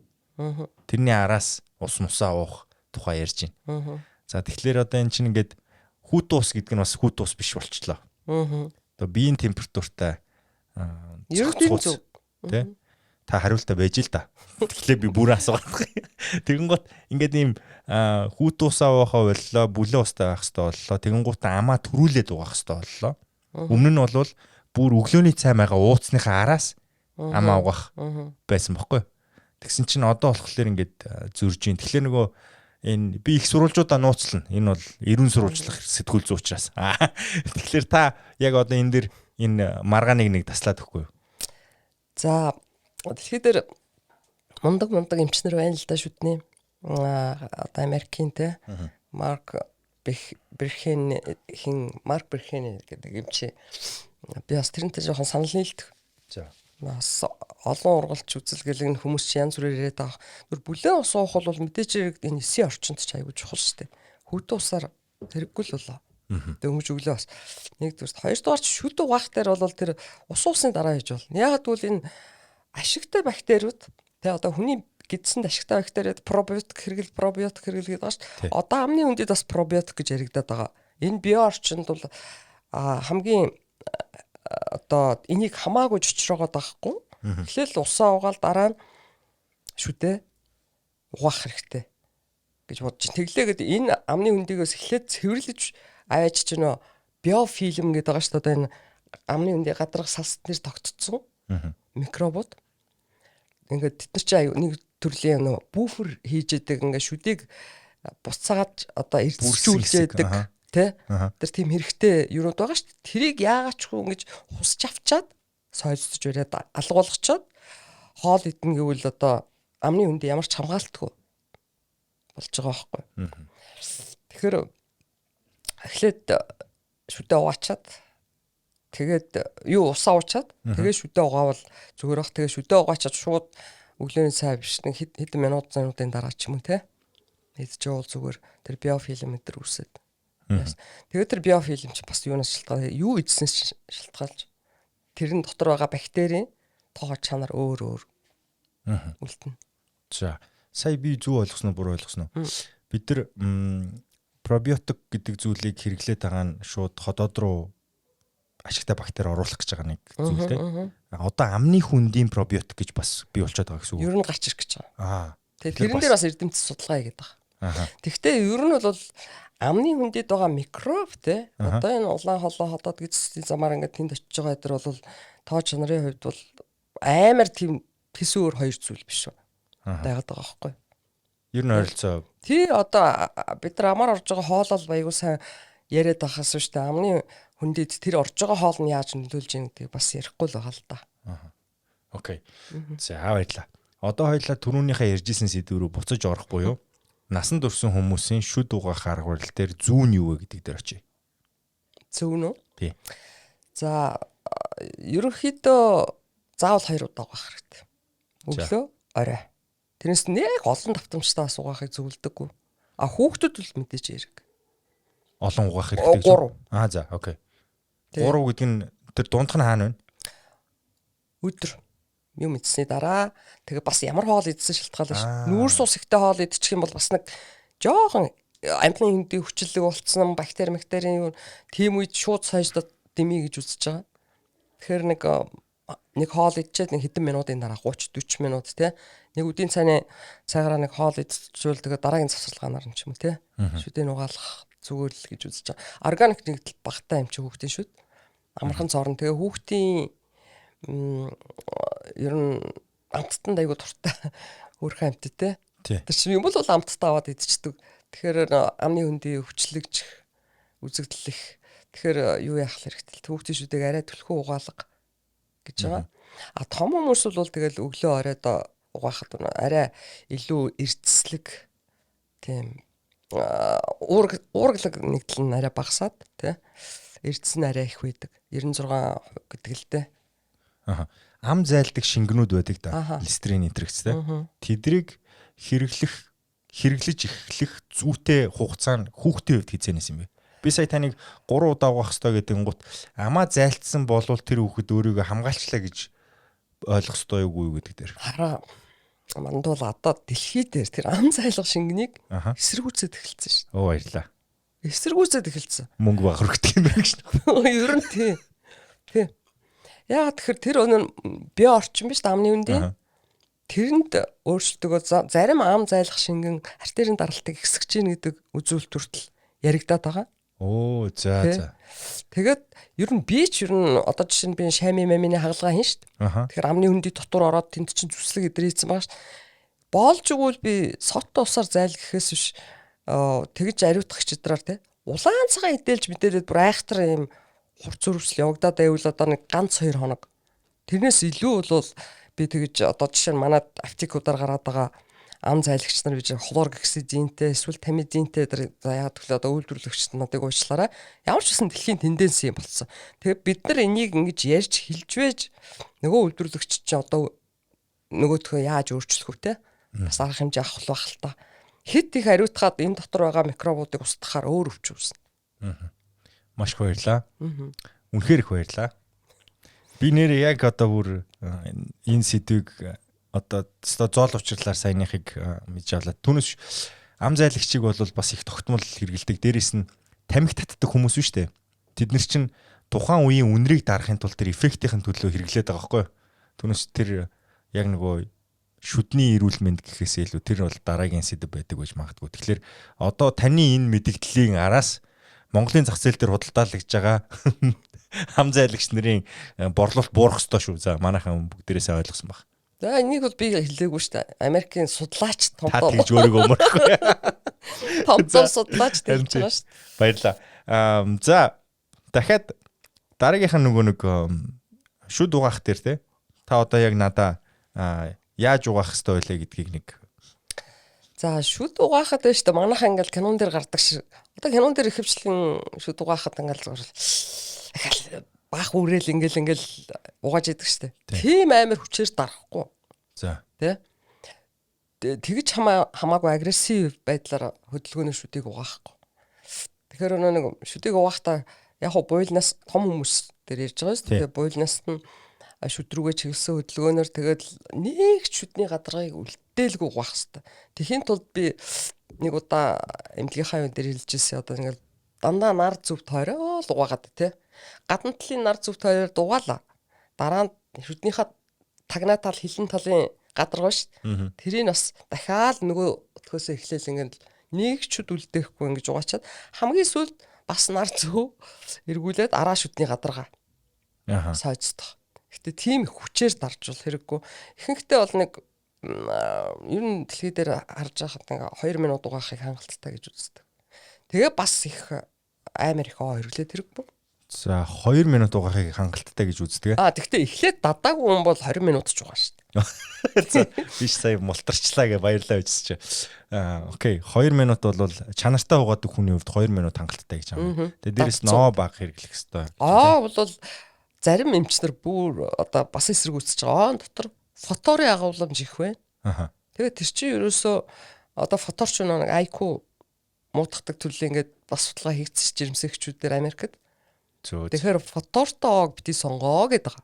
Speaker 2: Тэрний араас ус мусаа уух тухай ярьж байна. За тэгэхээр одоо эн чинь ингээд хүүт ус гэдэг нь бас хүүт ус биш болчихлоо. Одоо биеийн температуртай зөв тий та хариултаа байж л да. Тэгэхээр би бүрэн асуугаад. Тэгэнгუთ ингээд ийм хүүт усаа уухаа боллоо, бүлээн устай байх хэрэгтэй боллоо. Тэгэнгуთ амаа төрүүлээд угаах хэрэгтэй боллоо. Өмнө нь бол бүр өглөөний цай маяга ууцныхаа араас амаа угаах байсан бохгүй. Тэгсэн чинь одоо болохоор ингээд зөрж ийн. Тэгэхээр нөгөө энэ би их сурвалжуудаа нууцлана. Энэ бол эрүүн сурвалжлах сэтгүүл зүй учраас. Тэгэхээр та яг одоо энэ дэр энэ маргааныг нэг таслаад өгөхгүй юу?
Speaker 1: За дэлхий дээр мундаг эмчнэр байна л да шүдний. Одоо Америкийн те Марк Берхен гэдэг эмч. Би бас тэрнтэй жоохон санал нийлдэг.
Speaker 2: За.
Speaker 1: Бас олон ургалч үзэлгэлэг нь хүмүүс чи янз бүрээр яриад байгаа. Зүр бүлээн ус уух бол мэдээж энэ эсийн орчинд ч аягүй чухал шүү дээ. Хөдөө усаар хэрэггүй л болоо. Дөнгөж өглөө бас нэгдүгээр хоёрдугаар ч шүд угаах дээр бол тэр ус уусны дараа хийж болно. Яг гэвэл энэ ашигтай бактериуд тэгээ одоо хүний гидсэнд ашигтай бактериуд пробиотик хэрэглэгээд байгаа шүү дээ. Одоо амны хүндэд бас пробиотик гэж яригадаад байгаа. Энэ био орчинд бол хамгийн одоо энийг хамаагүй жичрогоод байхгүй. Эхлээл усаа угаал дараа нь шүдээ угаах хэрэгтэй гэж бодож байна. Тэглээгээд энэ амны хүндийгээс эхлээд цэвэрлэж ааж ч нөө биофильм гэдэг байгаа шүү дээ. Одоо энэ амны хүндий гадарх салст нэр тогтцсон микробууд. Ингээд тэд нар чи нэг төрлийн нөө буфер хийж яадаг ингээд шүдийг буцаагаад одоо эрдэсжүүлж яадаг тий. Тэр тийм хэрэгтэй юунууд байгаа шүү дээ. Тэрийг яагаад ч хөө ингэж хусч авчаад сойцож өрөөд алга болгочоод хоол идэн гэвэл одоо амны хүнд ямар ч хамгаалтгүй болж байгаа байхгүй. Тэгэхээр эхлээд шүдээ угаачаад тэгээд юу усаа уучаад тэгээд шүдээ угаавал зүгээр бах. Тэгээд шүдээ угаачаад шууд өглөөний цай биш нэг хэдэн минутын дараа ч юм уу те идэж явал зүгээр тэр биофильм мэтэр үсээд. Тэгээд тэр биофильм ч бас юунаас шалтгаалж юу идснээс шалтгаалж тэрэн дотор байгаа бактерийн тоо чанар өөр үлдэнэ.
Speaker 2: За сая би зөв ойлгосноо буруу ойлгосноо. Бид нар пробиотик гэдэг зүйлийг хэрэглээд байгаа нь шууд ходоод руу ашигтай бактери оруулах гэж байгаа нэг зүйл тийм. Одоо амны хүндийн пробиотик гэж бас бий болчиход байгаа гэсэн үг.
Speaker 1: Ер нь гарч ирэх гэж байгаа. Тэгээд
Speaker 2: тэрэн
Speaker 1: тэрэн дээр бас эрдэмтэд судалгаа хийгээд байгаа. Тэгэхдээ ер нь бол амны хүндэд байгаа микроб те одоо энэ улаан холоо ходоод гизсийн замаар ингээд тэнд очиж байгаа өдр бол тоо чанарын хувьд бол амар тийм тэсүүр хоёр зүйл биш үү. Дайгаад байгаа байхгүй.
Speaker 2: Ер нь ойролцоо.
Speaker 1: Тий одоо бид нар амар орж байгаа хоолол баягуу сайн яриад байхаас шүү дээ. Амны хүндэд тэр орж байгаа хоол нь яаж нөлөөлж ийн гэдэг бас ярихгүй л байгаа л да.
Speaker 2: Окей. За баярлаа. Одоо хоёлаа түрүүнийхээ ярьжсэн сэдв рүү буцаж орох буюу насан турш хүмүүсийн шүд угаах арга барил дээр зүүн юу вэ гэдэг дээр очие.
Speaker 1: Зүүн үү?
Speaker 2: Тий.
Speaker 1: За ерөнхийдөө заавал 2 удаа угаах хэрэгтэй. Өглөө, орой. Тэрнээс нэг олон давтамжтай угаахыг зөвлөдөггүй. Хүүхдүүд л мэдээж яриг.
Speaker 2: Олон угаах хэрэгтэй
Speaker 1: гэж.
Speaker 2: За, окей. 3 гэдэг нь тэр дундх нь хаана вэ?
Speaker 1: Өдөр юм идсний дараа тэгээ бас ямар хоол идсэн шалтгаалж нүүрс ус ихтэй хоол идчих юм бол бас нэг жоохон амтны хүндийн хүчлэг болцсон бактерийн юу тийм үед шууд сойждод дэмий гэж үзэж байгаа. Тэгэхээр нэг хоол идчихэд нэг хэдэн минутын дараа 30-40 минут те нэг үдийн цайны цагаараа нэг хоол идчихвэл тэгээ дараагийн завсарлагаанаар нь ч юм уу те шүдэн угаалах зүгээр л гэж үзэж байгаа. Органик нэгдэл багтаа юм чи хүүхдийн шүд амархан цорн тэгээ хүүхдийн ер нь амттанд айгу туртай өөрхөн амт те. Тэр чинь юм бол амттаа аваад идчихдэг. Тэгэхээр амны хүндий хүчлэгж үзэгдлэх. Тэгэхээр юу яах хэрэгтэй. Хүүхдийн шүдэг арай түлхүү угаалга гэж байгаа. Том хүмүүс бол тэгэл өглөө оройд угаахад арай илүү эрдэслэг тийм уурглаг нэгдэл нь арай багасаад тий. Эрдэс нь арай их байдаг. 96 гэдэг л дээ.
Speaker 2: Ам зайлдаг шингэнүүд байдаг да. Листерин энтрэгцтэй. Тэдрийг хэрэглэж эхлэх зүйтэй хугацаа нь хүүхдийн хувьд хизээнээс юм бэ? Би сая таныг 3 удаа угаах хэрэгтэй гэдэг нь гут амаа зайлтсан болвол тэр хүүхэд өөрийгөө хамгаалчлаа гэж ойлгох ёстой юу гэдэг дээр.
Speaker 1: Хараа манд бол одоо дэлхий дээр тэр ам зайлах шингэнийг эсэргүүцээд эхэлсэн шүү дээ.
Speaker 2: Баярлаа.
Speaker 1: Эсэргүүцээд эхэлсэн.
Speaker 2: Мөнгө баг хүргдэг юм байна гэж.
Speaker 1: Ер нь тий. Яагаад тэгэхээр тэр өнөө био орчин биш амны үндэ. Тэрэнд өөрчлөлтөө зарим ам зайлах шингэн артерийн даралтыг хэсгэж гин гэдэг үзүүлэлт хүртэл яригадаад байгаа.
Speaker 2: За.
Speaker 1: Тэгээд ер нь би ч ер нь одоо жишээ нь би шами мамины хагалгаа хийн шүү дээ. Тэгэхээр амны хүндий дотор ороод тэнд чинь зүслэг идрээсэн байгаа шүү дээ. Боолж өгвөл би сот усаар зайл гэхээс биш тэгж ариутгах чидраар те. Улаан цагаан идэлж мэдээд бүр айхтар юм хурц зөрвсөл явагдаад байвал одоо нэг ганц 2 хоног. Тэрнээс илүү бол би тэгж одоо жишээ нь манай аптекуудаар гараад байгаа ам зайлагч нар гэж хлоргексидинтэй эсвэл тамидинтэй яагаад гэвэл одоо үйлдвэрлэгч надыг уучлаарай. Ямар ч гэсэн дэлхийн тенденц юм болсон. Тэгээд бид нар энийг ингэж ярьж хэлж вэж нөгөө үйлдвэрлэгч чинь одоо нөгөөдхөө яаж өөрчлөх үү те. Бас арга хэмжээ авах байх л та. Хит их хариуцгаад энэ дотор байгаа микробуудыг устгахаар өөр өвч үүснэ.
Speaker 2: Маш их баярлаа. Үнэхээр их баярлаа. Би нэр яг одоо бүр энэ сэдвийг одоо зоол учрлаар саяныхыг мэдж авлаа. Түүнээс ам зайлагчийг бол бас их тогтмол хэрэгэлдэг. Дээрээс нь тамхи татдаг хүмүүс биш үү? Тэд нар чинь тухайн үеийн үнэрийг дарахын тулд тэр эффектийн төлөө хэрэглээд байгаа байхгүй юу? Түүнээс тэр яг нөгөө шүдний эрүүл мэнд гэхээс илүү тэр бол дараагийн сэдв байдаг гэж магадгүй. Тэгэхээр одоо таны энэ мэдээллийн араас Монголын зах зээл дээр худалдаалагдж байгаа ам зайлагч нарын борлуулалт буурах ёстой шүү. За манайхан бүгдээрээ сайн ойлгосон баг.
Speaker 1: За энийг бол би хэлээгүй шүү дээ. Америкийн судлаач том
Speaker 2: Та тэгж өөрийгөө өмөрөхгүй.
Speaker 1: том судлаач хэлж байгаа шүү дээ.
Speaker 2: Баярлаа. За дахиад дараагийнхаа нөгөө нэг шүд угаах дээр те. Та одоо яг надаа яаж угаах ёстой вэ гэдгийг нэг.
Speaker 1: За шүд угаахад байна шүү дээ. Манайхаа ингээл кинон дээр гардаг шиг. Одоо кинон дээр ихэвчлэн шүд угаахад ингээл зүгээр бах үрээл ингээл угааж идэг шүү дээ. Тийм амар хүчээр дарахгүй.
Speaker 2: За.
Speaker 1: Тэ? Тэгж хамаагүй агрессив байдлаар хөдөлгөөний шүдийг угаахгүй. Тэгэхээр нэг шүдийг угаахтаа яг хуу буйлнаас том хүмүүс дээр ярьж байгаа шүү дээ. Тэгээ буйлнаас нь шүд рүүгээ чиглэсэн хөдөлгөөнөөр тэгээд нэг шүдний гадаргыг үлдээлгүй угаах хэрэгтэй. Тэхийн тулд би нэг удаа эмнэлгийнхаа юун дээр хэлжсэн одоо ингээл дандаа нар зүв тойроо л угаагаад тий. Гадна талын нар зүв тойроор дугаалаа. Дараа нь шүднийхээ тагнаа тал хилэн талын гадаргаа шүү. Тэрийг бас дахиад нөгөө өтгөөсөө эхлээл ингээд нэг шүд үлдээхгүй ингэж угаачаад хамгийн сүүлд бас нар зүв эргүүлээд араа шүдний гадаргаа сойцдох. Гэтэ тийм их хүчээр даржуул хэрэггүй. Ихэнхдээ бол нэг ер нь дэлхий дээр харж байхад нэг 2 минут угаахыг хангалттай гэж үздэг. Тэгээ бас их амар их хэрэглээд хэрэггүй.
Speaker 2: За 2 минут угаахыг хангалттай гэж үздэг.
Speaker 1: Тэгтээ эхлээд дадаагүй хүн бол 20 минут ч угаа шүү дээ.
Speaker 2: Биш сая мултарчлаа гэж баярлаа гэж чи. Окей 2 минут бол чанартай угаадаг хүний хувьд 2 минут хангалттай гэж байна. Тэгээ дээрэс ноо баг хэрэглэх хэрэгтэй.
Speaker 1: Бол зарим эмчнэр бүр одоо бас эсэргүүцэж байгаа. Дотор фоторын агуулмж их байна. Тэгээ тэр чинь ерөөсөө одоо фоторч нэг IQ муудахдаг төрлийн ингээд бас судалгаа хийгдсэн жирэмсэгчүүдээр Америкт. Тэгэхээр фотортой бити сонгоо гэдэг.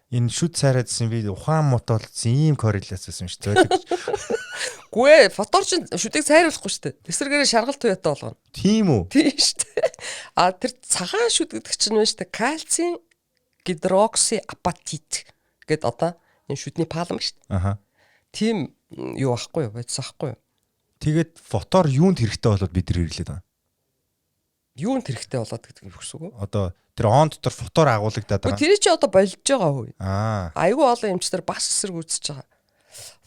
Speaker 2: Энэ шүд сайраадсан би ухаан мотолцсон ийм корреляцсэн шүү дээ.
Speaker 1: Гүй ээ, фоторч шүдийг сайруулахгүй шүү дээ. Тэсвэргээрээ шаргал туяатай болгоно.
Speaker 2: Тийм үү?
Speaker 1: Тийм шүү дээ. Тэр цагаан шүд гэдэг чинь байна шүү дээ. Кальцийн гидроксиапатит гэдэг одоо энэ шүдний палм шүү дээ. Тийм юу ахгүй юу? Бодис ахгүй юу?
Speaker 2: Тэгээд фотор юунд хэрэгтэй болоод бид нар хэрэглээд байна?
Speaker 1: Юунд хэрэгтэй болоод гэдэг юм хүсв үү?
Speaker 2: Одоо тэр он дотор фотор агуулгадаад байгаа.
Speaker 1: Тэр чи одоо болж байгаа үе. Айгүй олон эмчнэр бас эсэргүүцэж байгаа.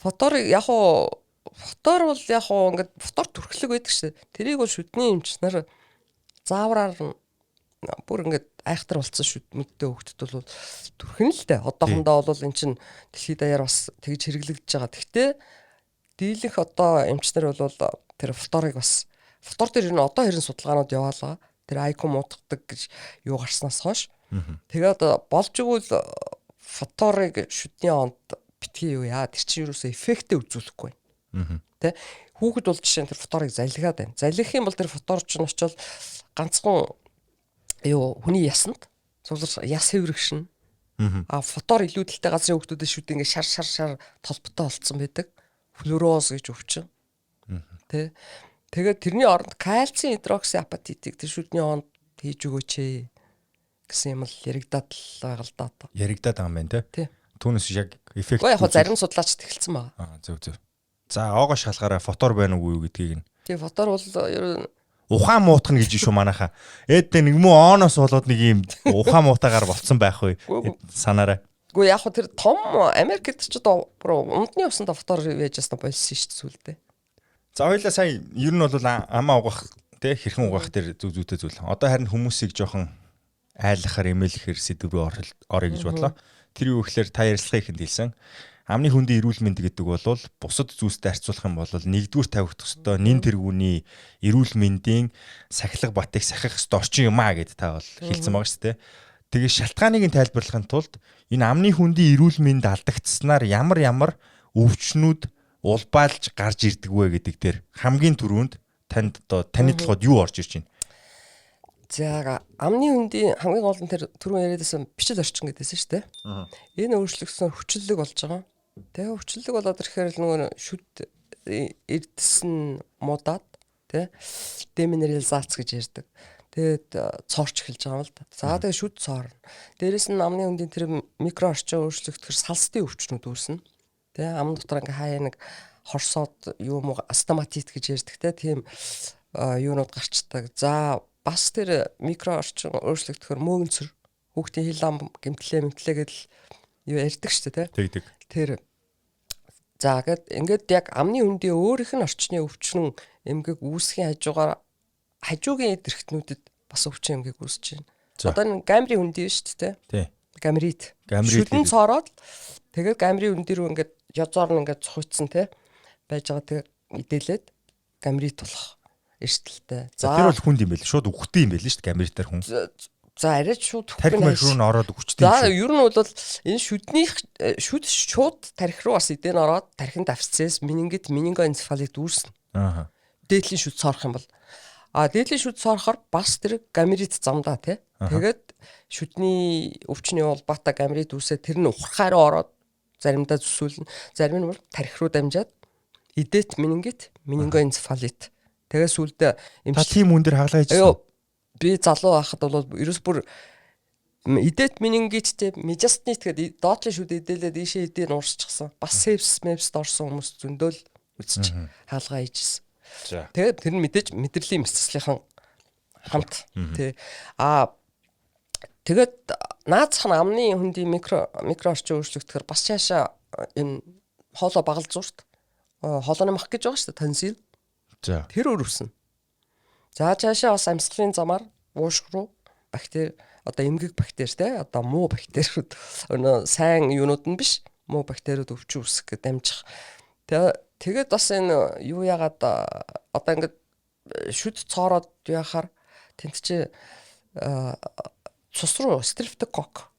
Speaker 1: Фотор бол яг уу ингээд фотор төрхлөг байдаг шээ. Тэрийг бол шүдний эмчнэр заавраар бүр ингээд айхтар болцсон шүд мэдтэй хөвгтд бол төрхөн л дээ. Одоохондоо бол эн чин дэлхийд даяар бас тэгж хэрэглэгдэж байгаа. Гэхдээ дийлэнх одоо эмчнэр бол тэр фоторыг бас фотор дээр энэ одоо хэрэн судалгаанууд яваалаа. Тэр IQ муудахдаг гэж юу гарснаас хойш. Тэгээд болж игэл фоторыг шүдний онд битгий юу яа. Тэр чинь юусоо эффектээ үзүүлэхгүй. Тэ хүүхэд бол жишээ нь тэр фоторыг залгиад байна. Залгих юм бол тэр фоторч нь очивол ганцхан юу хүний ясанд цуглар яс хэврэгшин. Фотор илүүдэлтэй газрын хүүхдүүдээ шүд ингээ шар толботой болцсон байдаг. Флюороз гэж өвчин. Тэ тэгээд тэрний оронд кальцийн гидроксиапатитыг тэр шүдний онд хийж өгөөч гэсэн юм л яригадаад байгаа л даа.
Speaker 2: Яригадаад байгаа юм байна те. Түүнээс яг эффект.
Speaker 1: Яг зарим судлаачд эхэлсэн байгаа.
Speaker 2: Зөв. За оогоо шалгаараа фотор байна уу гэдгийг нь.
Speaker 1: Тийм фотор бол
Speaker 2: ухаан муутах нь гэж шүү манайхаа. Эдээ нэг муу оноос болоод нэг юм ухаан муутагаар болцсон байх вэ санаарай.
Speaker 1: Гэхдээ яг хөө тэр том Америкт ч одоо умдны усанд фотор яаж ясна болсон шүү дээ сүлдээ.
Speaker 2: За хоёлаа сая ер нь бол амаа угаах те хэрхэн угаах дээр зүйтэй зүйл. Одоо харин хүмүүсийг жоохон айлахаар эмээлэхэр сэдв рүү орё гэж бодлоо. Тэр юу гэхээр та ярилцлагыг ихэнд хэлсэн. Амны хүндийн эрүүл мэнд гэдэг бол бусад зүйлстэй харьцуулах юм бол нэгдүгээр тавигдах ёстой нэн тэргүүний эрүүл мэндийн сахилга батыг сахих ёстой орчин юм аа гэд та бол хэлсэн байгаа шүү дээ. Тэгээ шалтгааныг нь тайлбарлахын тулд энэ амны хүндийн эрүүл мэнд алдагдсанаар ямар өвчнүүд улбаалж гарч ирдэг вэ гэдэг дээр хамгийн түрүүнд танд одоо таны толгойд юу орж ирж байна?
Speaker 1: За амны хөндийн хамгийн гол нь тэр түрүүн яриадсан бичил орчин гэдээсэн шүү дээ. Энэ өөрчлөгдсөн хүчлэлэг болж байгаа. Тэгээ хүчлэлэг болоод ирэхээр нөгөө шүд эрдэсэн муудаад тий деминерализац гэж ярьдаг. Тэгээд цоорч эхэлж байгаа юм л да. За тэгээ шүд цоорно. Дээрээс нь амны хөндийн тэр микро орчин өөрчлөгдөхөр салстын өвчнүүд үүснэ. Тий ам дотор ингээ хаяа нэг хорсоод юм уу астматит гэж ярьдаг тийм юунууд гарчдаг. За бас тэр микро орчин өөрчлөгдөхөр мөөгөнцөр хүүхдийн хил ам гэмтлээ гэдэл юу ярьдаг шүү дээ тий.
Speaker 2: Тэгдэг.
Speaker 1: Тэр за ингээд яг амны хөндийн өөрийнх нь орчны өвчин эмгэг үүсгийн хажуугийн эдэрхтнүүдэд бас өвчин эмгэг үүсэж байна. Одоо энэ гамри хөндийн шүү дээ тий. Гамрит. Шүдэн цоороод тэгээд гамри хөндийн рүү ингээд язоор нь ингээд цохицсан тий байж байгаа тэг мэдээлээд гамрит болох эрсдэлтэй.
Speaker 2: За тэр бол хүнд юм байл. Шууд үхтэй юм байл шүү дээ гамритаар хүн.
Speaker 1: За арай шууд
Speaker 2: тарих марх руу н ороод үхчтэй юм
Speaker 1: шүү. За ер нь бол энэ шүд шууд тарих руу бас эдэн ороод тархинд авцээс менингоэнцефалит үүснэ.
Speaker 2: Аа.
Speaker 1: Дээдлийн шүд цоорох юм бол дээдлийн шүд цоорохоор бас тэр гамрит замдаа тий. Тэгээд шүдний өвчний улбаатай гамрит үүсээ тэр нь ухрахаар ороод заримдаа зүсүүлнэ. Зарим нь бол тарих руу дамжаад эдэт менингоэнцефалит. Тэгээс үлдээ
Speaker 2: та тийм үн дээр хаглаа хийжсэн.
Speaker 1: Би залуу байхад бол ерөөс бүр эдэт менингиттэй межастнит гэдэг доотлын шүд эдэлээд ийшээ эдийн уурсчихсан. Бас сепс орсон хүмүүс зөндөөл үзчих хаалгаа хийжсэн.
Speaker 2: За.
Speaker 1: Тэгээд тэр нь мэдээж мэдрэлийн мэсцлийнхэн хамт тий. Тэгээд наацх нь амны хөндийн микро орчин өөрчлөгдөхөр бас цаашаа энэ хоолой багал зурт хоолойны мах гэж байгаа шүү дээ тонсил.
Speaker 2: За.
Speaker 1: Тэр өрөвсөн. За цаашаа бас амьсгалын замаар уушг руу бактери одоо эмгэг бактери те одоо муу бактериуд өнөө сайн юунууд нь биш муу бактериуд өвчин үүсгэх гэж дамжих. Тэгээд бас энэ юу яагаад одоо ингээд шүд цоороод яхаар тэнт чи цус руу стрептокок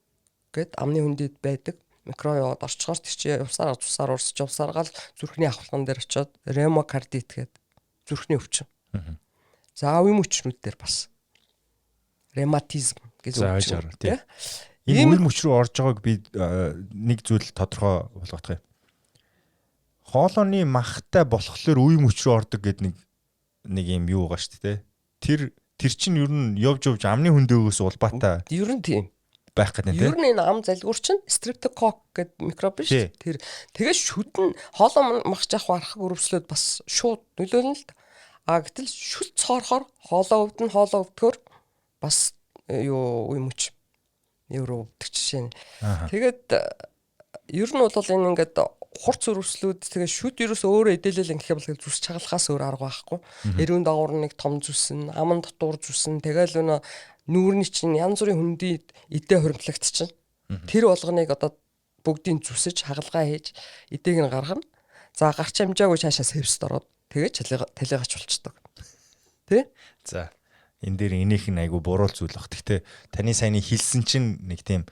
Speaker 1: гэд амны хөндөд байдаг микроёод орчгоор тэр чи цусаар урсч явсаргаал зүрхний авахлан дээр очиод ремокардит гэд зүрхний өвчин. За үе мөчнүүд дээр бас ревматизм гэж өвчин тийм.
Speaker 2: Энэ үе мөч рүү орж байгааг би нэг зүйл тодорхой болгох юм. Хоолойны махтай болохоор үе мөч рүү ордог гэд нэг юм юу байгаа шүү дээ. Тэр чинь ер нь явж амны хөндөөгөөс улбаатай.
Speaker 1: Ер нь тийм
Speaker 2: байх гэдэг тийм.
Speaker 1: Ер нь энэ ам залгуур чинь стрептокок гэдэг микроб биш. Тэр тэгээс шүдэн хоолой мах жах барахыг өрөвслөөд бас шууд нөлөөлнө л. Гэтэл шүд цоорохоор хоолой өвдөхөр бас юу үе мөч евро өвдөх жишээ. Тэгээд ер нь бол энэ ингээд хурц өрөвслүүд тэгээ шүд ерөөс өөрөө эдэлэл ингэх юм бол зүс чагалахаас өөр арга байхгүй. Эрүүн дагуур нэг том зүсэн, аман дотуур зүсэн, тэгэл нүүрний чинь янз бүрийн хөндий эдээ хоригдлогдчихно. Тэр болгоныг одоо бүгдийг зүсэж хагалгаа хийж эдээг нь гаргана. За гарч амжаагүй цаашаа севст ороод тэгээ талигач болчдөг. Тэ?
Speaker 2: За энэ дээр энийх нь айгу буруу зүйл баг. Гэхдээ таны саяны хэлсэн чинь нэг тийм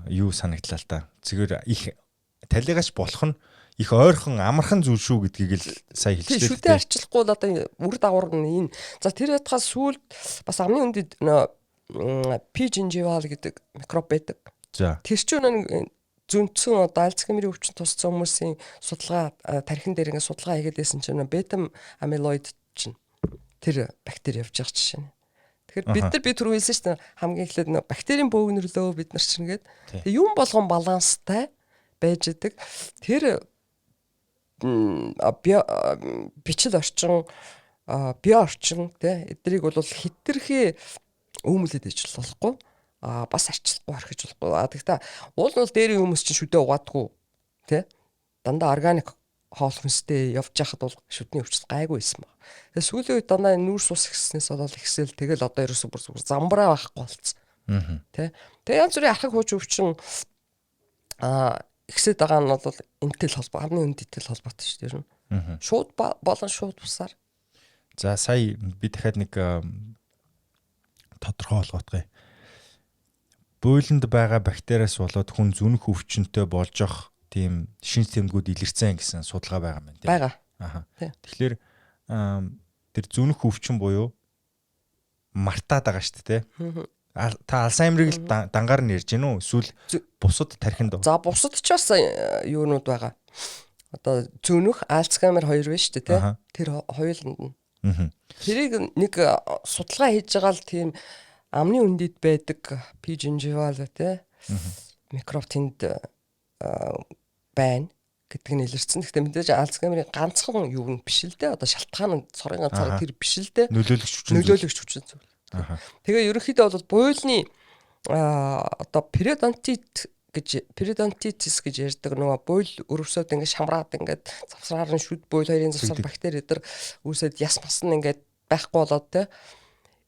Speaker 2: юу санагдлаа л та. Зүгээр их талигач болох нь их ойрхон амархан зүйл шүү гэдгийг л сая хэлчихлээ.
Speaker 1: Шүдээ арчлахгүй л одоо үр дагавар нь энэ. За тэр ятгаас сүүлд бас амны хөндөд P. gingival гэдэг микроб байдаг.
Speaker 2: За.
Speaker 1: Тэр чинь зүнцэн одоо Альцгеймерийн өвчин туссан хүмүүсийн судалгаа тархин дээр ингээд судалгаа хийгээд байсан чинь бета амилоид чинь тэр бактери явж байгаа жишээ нь. Тэгэхээр бид түрүү хэлсэн шүү дээ хамгийн эхлээд бактерийн бөөгнөрлөө бид нар чинь ингээд юм болгон баланстай байж идэг. Тэр бичил орчин био орчин тий эдрийг бол хитрхи өөмөлөд ижил болохгүй бас арчлахгүй орхиж болохгүй. Тэгтээ уул нь дээрийн хүмүүс чинь шүдээ угаадаггүй тий дандаа органик хоол хүнстэй явж байхад бол шүдний өвчл гайгүй байсан баг. Тэгээ сүүлийн үед дандаа нүүрс ус ихснээс болоод ихсэл тэгэл одоо ерөөсөө бүр замбраа байхгүй болцсон. Тий. Тэгээ янз бүрийн архаг хууч өвчин ихсээд байгаа нь бол энэтэй холбоо амны үндэтэй холбоотой шүү дээ. Шууд болон шууд бусаар.
Speaker 2: За сая би дахиад нэг тодорхой болгоотгоё. Буйланд байгаа бактериас болоод хүн зүнх өвчнөд болж ах тийм шинж тэмдгүүд илэрсэн гэсэн судалгаа байгаа юм байна.
Speaker 1: Байгаа.
Speaker 2: Аха.
Speaker 1: Тийм.
Speaker 2: Тэгэхээр тэр зүнх өвчин буюу мартаад байгаа шүү дээ. Та Альцгеймерыг л дангаар нь ярьж гин үү? Эсвэл бусад тархинд уу?
Speaker 1: За бусад ч бас юунууд байгаа. Одоо зөнөх Альцгеймер хоёр байна шүү дээ, тий. Тэр хоёуланд нь. Тэрийг нэг судалгаа хийж байгаа л тийм амны үндэд байдаг пижинживал тий. Микроб тэнд байна гэдэг нь илэрсэн. Гэхдээ мэдээж Альцгеймерийн ганцхан юу нь биш л дээ. Одоо шалтгаан нь цорын ганцаар тэр биш л дээ. Нөлөөлөгч хүчин зүйл. Тэгээ ерөнхийдөө бол буйлны одоо периодонтитис гэж ярьдаг нөгөө буйл өрөвсөд ингээд шамраад ингээд завсраар нь шүд буйл хоёрын завсар бактери эдэр үүсээд яс мас нь ингээд байхгүй болоод те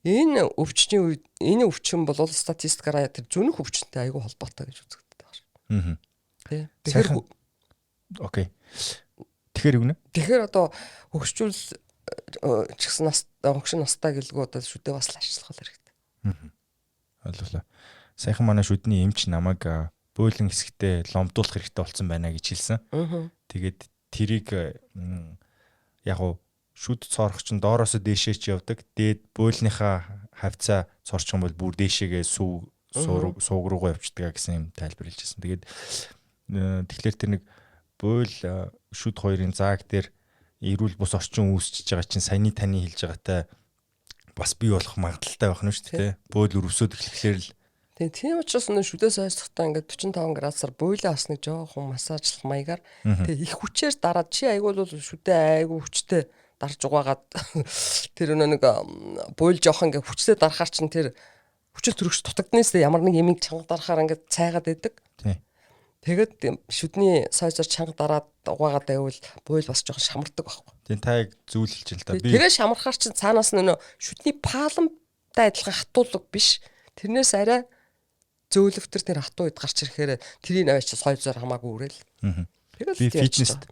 Speaker 1: энэ өвчин бол статистикаараа тэр зүнх өвчнтэй аягүй холбоотой гэж үзэгддэг байна шүү. Тэ. Тэгэхээр
Speaker 2: окей. Тэгэхээр юу нэ?
Speaker 1: Тэгэхээр одоо хөгшчүүл ч гэсэн хөгшин настай гэлгүй одоо шүдээ бас ажиллах хэрэгтэй.
Speaker 2: Ойлголоо. Сайхан манай шүдний эмч намайг буйлын хэсэгтээ ломдуулах хэрэгтэй болсон байна гэж хэлсэн. Тэгээд тэрийг яг уу шүд цоорох чинь доороос дээшээ ч явдаг. Дээд буйлныхаа хавцаа цорчих юм бол бүр дээшээгээ сууг руугаа явчихдаг гэсэн юм тайлбар хэлжсэн. Тэгээд тэгэхээр тэр нэг буйл шүд хоёрын зааг дээр эрүүл бус орчин үүсчихэж байгаа чинь саяны таны хэлж байгаатай бас бий болох магадaltaй байх нь шүү дээ. Буйл өрөвсөд эхлэхээр л
Speaker 1: тийм учраас нөө шүдээс ойсохдоо ингээд 45 градусаар буйлаа бас нэг жоохон массажлах маягаар тэгээ их хүчээр дараад чи айгуул бол шүдээ айгуу хүчтэй дарж угаагаад тэр нэг буйл жоохон ингээд хүчтэй дарахаар чинь тэр хүчил төрөгч дутагднээс ямар нэг ямиг чанга дарахаар ингээд цайгаад байдаг. Тэгээд шүдний сойзоор чанга дараад угаагаад байвал буйл бас жоохон шамардаг байхгүй.
Speaker 2: Тийм та яг зүүлэлж л та.
Speaker 1: Тэгээ шамархаар чинь цаанаас нөө шүдний паламтай адилхан хатуулга биш. Тэрнээс арай зөөлөвтөр тэр хатуу үед гарч ирэхээр тэрийн аваач сойзоор хамаагүй үрээл.
Speaker 2: Би фитнест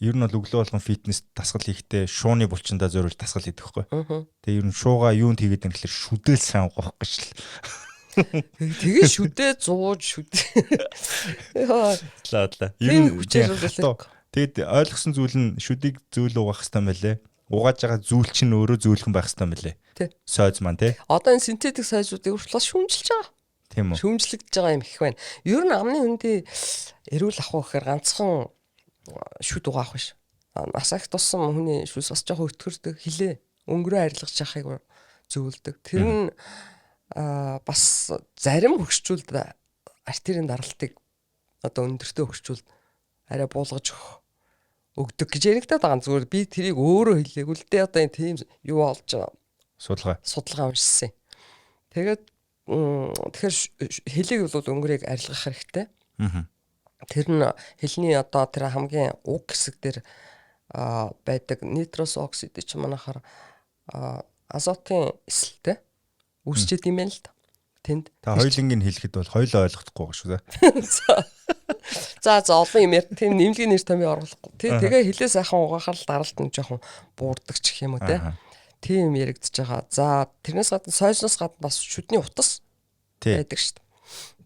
Speaker 2: ер нь бол өглөө болгон фитнест дасгал хийхдээ шууны булчиндаа зориулж дасгал хийдэг байхгүй. Тэгээ ер нь шууга юунд хийгээд юм гэхэлэр шүдэл сайн угаах гэж л.
Speaker 1: Тэгээ шүдээ зууж шүдээ.
Speaker 2: Лаадлаа. Ер нь тэгэд ойлгосон зүйл нь шүдийг зөөл угаах хэрэгтэй мөлий. Угааж байгаа зүйл чинь өөрөө зөөлхөн байх хэрэгтэй мөлий. Сойз маань тий.
Speaker 1: Одоо энэ синтетик сойзуудыг хүртэл шүүмжилж байгаа.
Speaker 2: Тийм үү.
Speaker 1: Шүүмжлэгдэж байгаа юм их байна. Ер нь амны хүндий эрүүл ах гэхээр ганцхан шүд угаах биш. Насагт туссан хүний шүс бас жоохон өтгөрдөг хилээ. Өнгөрөө арилгаж яхахыг зөвлөдөг. Тэр нь бас зарим хөгшчүүлд артерийн даралтыг одоо өндөртөө хөгшчүүлд арай буулгаж өгдөг гэж яригадаад байгаа. Зүгээр би тэрийг өөрөө хэлээгүй л дээ. Одоо энэ тийм юу олж байгаа. Судалгаа уншсан. Тэгэхээр хэлийг бол өнгөрийг арилгах хэрэгтэй. Тэр нь хэлний одоо тэр хамгийн уг хэсэг дээр байдаг нитрос оксид ч манайхаар азотын эсэлтэй үүсчихэд юм байна л да. Тэнд
Speaker 2: та хоёулынгийн хэлэхэд бол хоёулаа ойлгохгүй байгаа шүү дээ.
Speaker 1: За олон юм яа. Тийм нэмлэгийн нэр томьёо оруулахгүй. Тэгээ хэлээ сайхан угаахаар л даралт нь жоохон буурдаг ч гэх юм уу те. Тийм яригдчихэж байгаа. За тэрнээс гадна сойзноос гадна бас шүдний утас байдаг шүү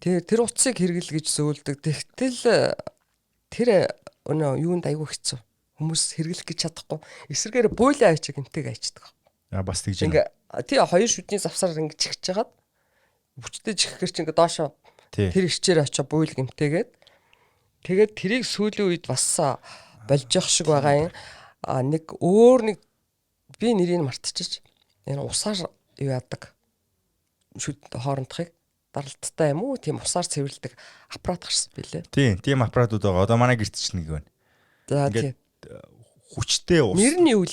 Speaker 1: дээ. Тэр утсыг хэрэгэл гэж зөвлөдөг. Тэгтэл тэр юунд айгүй хэцүү. Хүмүүс хэрэглэх гэж чадахгүй. Эсрэгээр буйлаа авчиг гэмтэг айчдаг.
Speaker 2: Бас тэгж
Speaker 1: байна. Тий хоёр шүдний завсаар ингэ чихэж хагаад бүчтэй чихэхэр чи ингэ доошоо тэр ичээр очоо буйл гэмтэйгээд тэгээд тэрийг сүүлийн үед бас болж явах шиг байгаа юм. Нэг өөр нэг би нэрийг мартчихж энэ усаар юу яадаг шүд хоорондохыг даралттай юм уу тийм усаар цэвэрлдэг аппарат гарсан билээ.
Speaker 2: Тийм аппаратууд байгаа. Одоо манай гэрт ч нэг байна.
Speaker 1: За тийм
Speaker 2: хүчтэй ус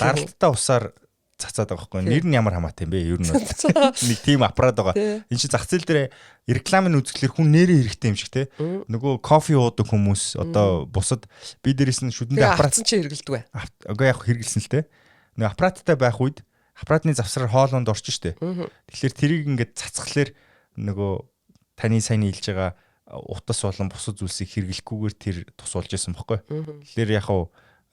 Speaker 2: даралттай усаар цацаад байгаа байхгүй. Нэр нь ямар хамаатай юм бэ? Ер нь нэг тийм аппарат байгаа. Энд чинь зах зээл дээр рекламын үзэхлээр хүн нэрээ хэрэгтэй юм шиг те. Нөгөө кофе уудаг хүмүүс одоо бусад би дээрээс нь шүдэндээ аппарат
Speaker 1: чинь хэрэгэлдэг бай.
Speaker 2: Үгүй яг хэрэгэлсэн л те. Нөгөө аппараттай байх үед аппаратны завсраар хоолонд орчих штэ. Тэгэхээр тэрийг ингээд цацхлаар нөгөө таны сайн хэлж байгаа утас болон бусад зүйлсийг хэрэглэхгүйгээр тэр тус болж исэн байхгүй. Тэгэхээр яг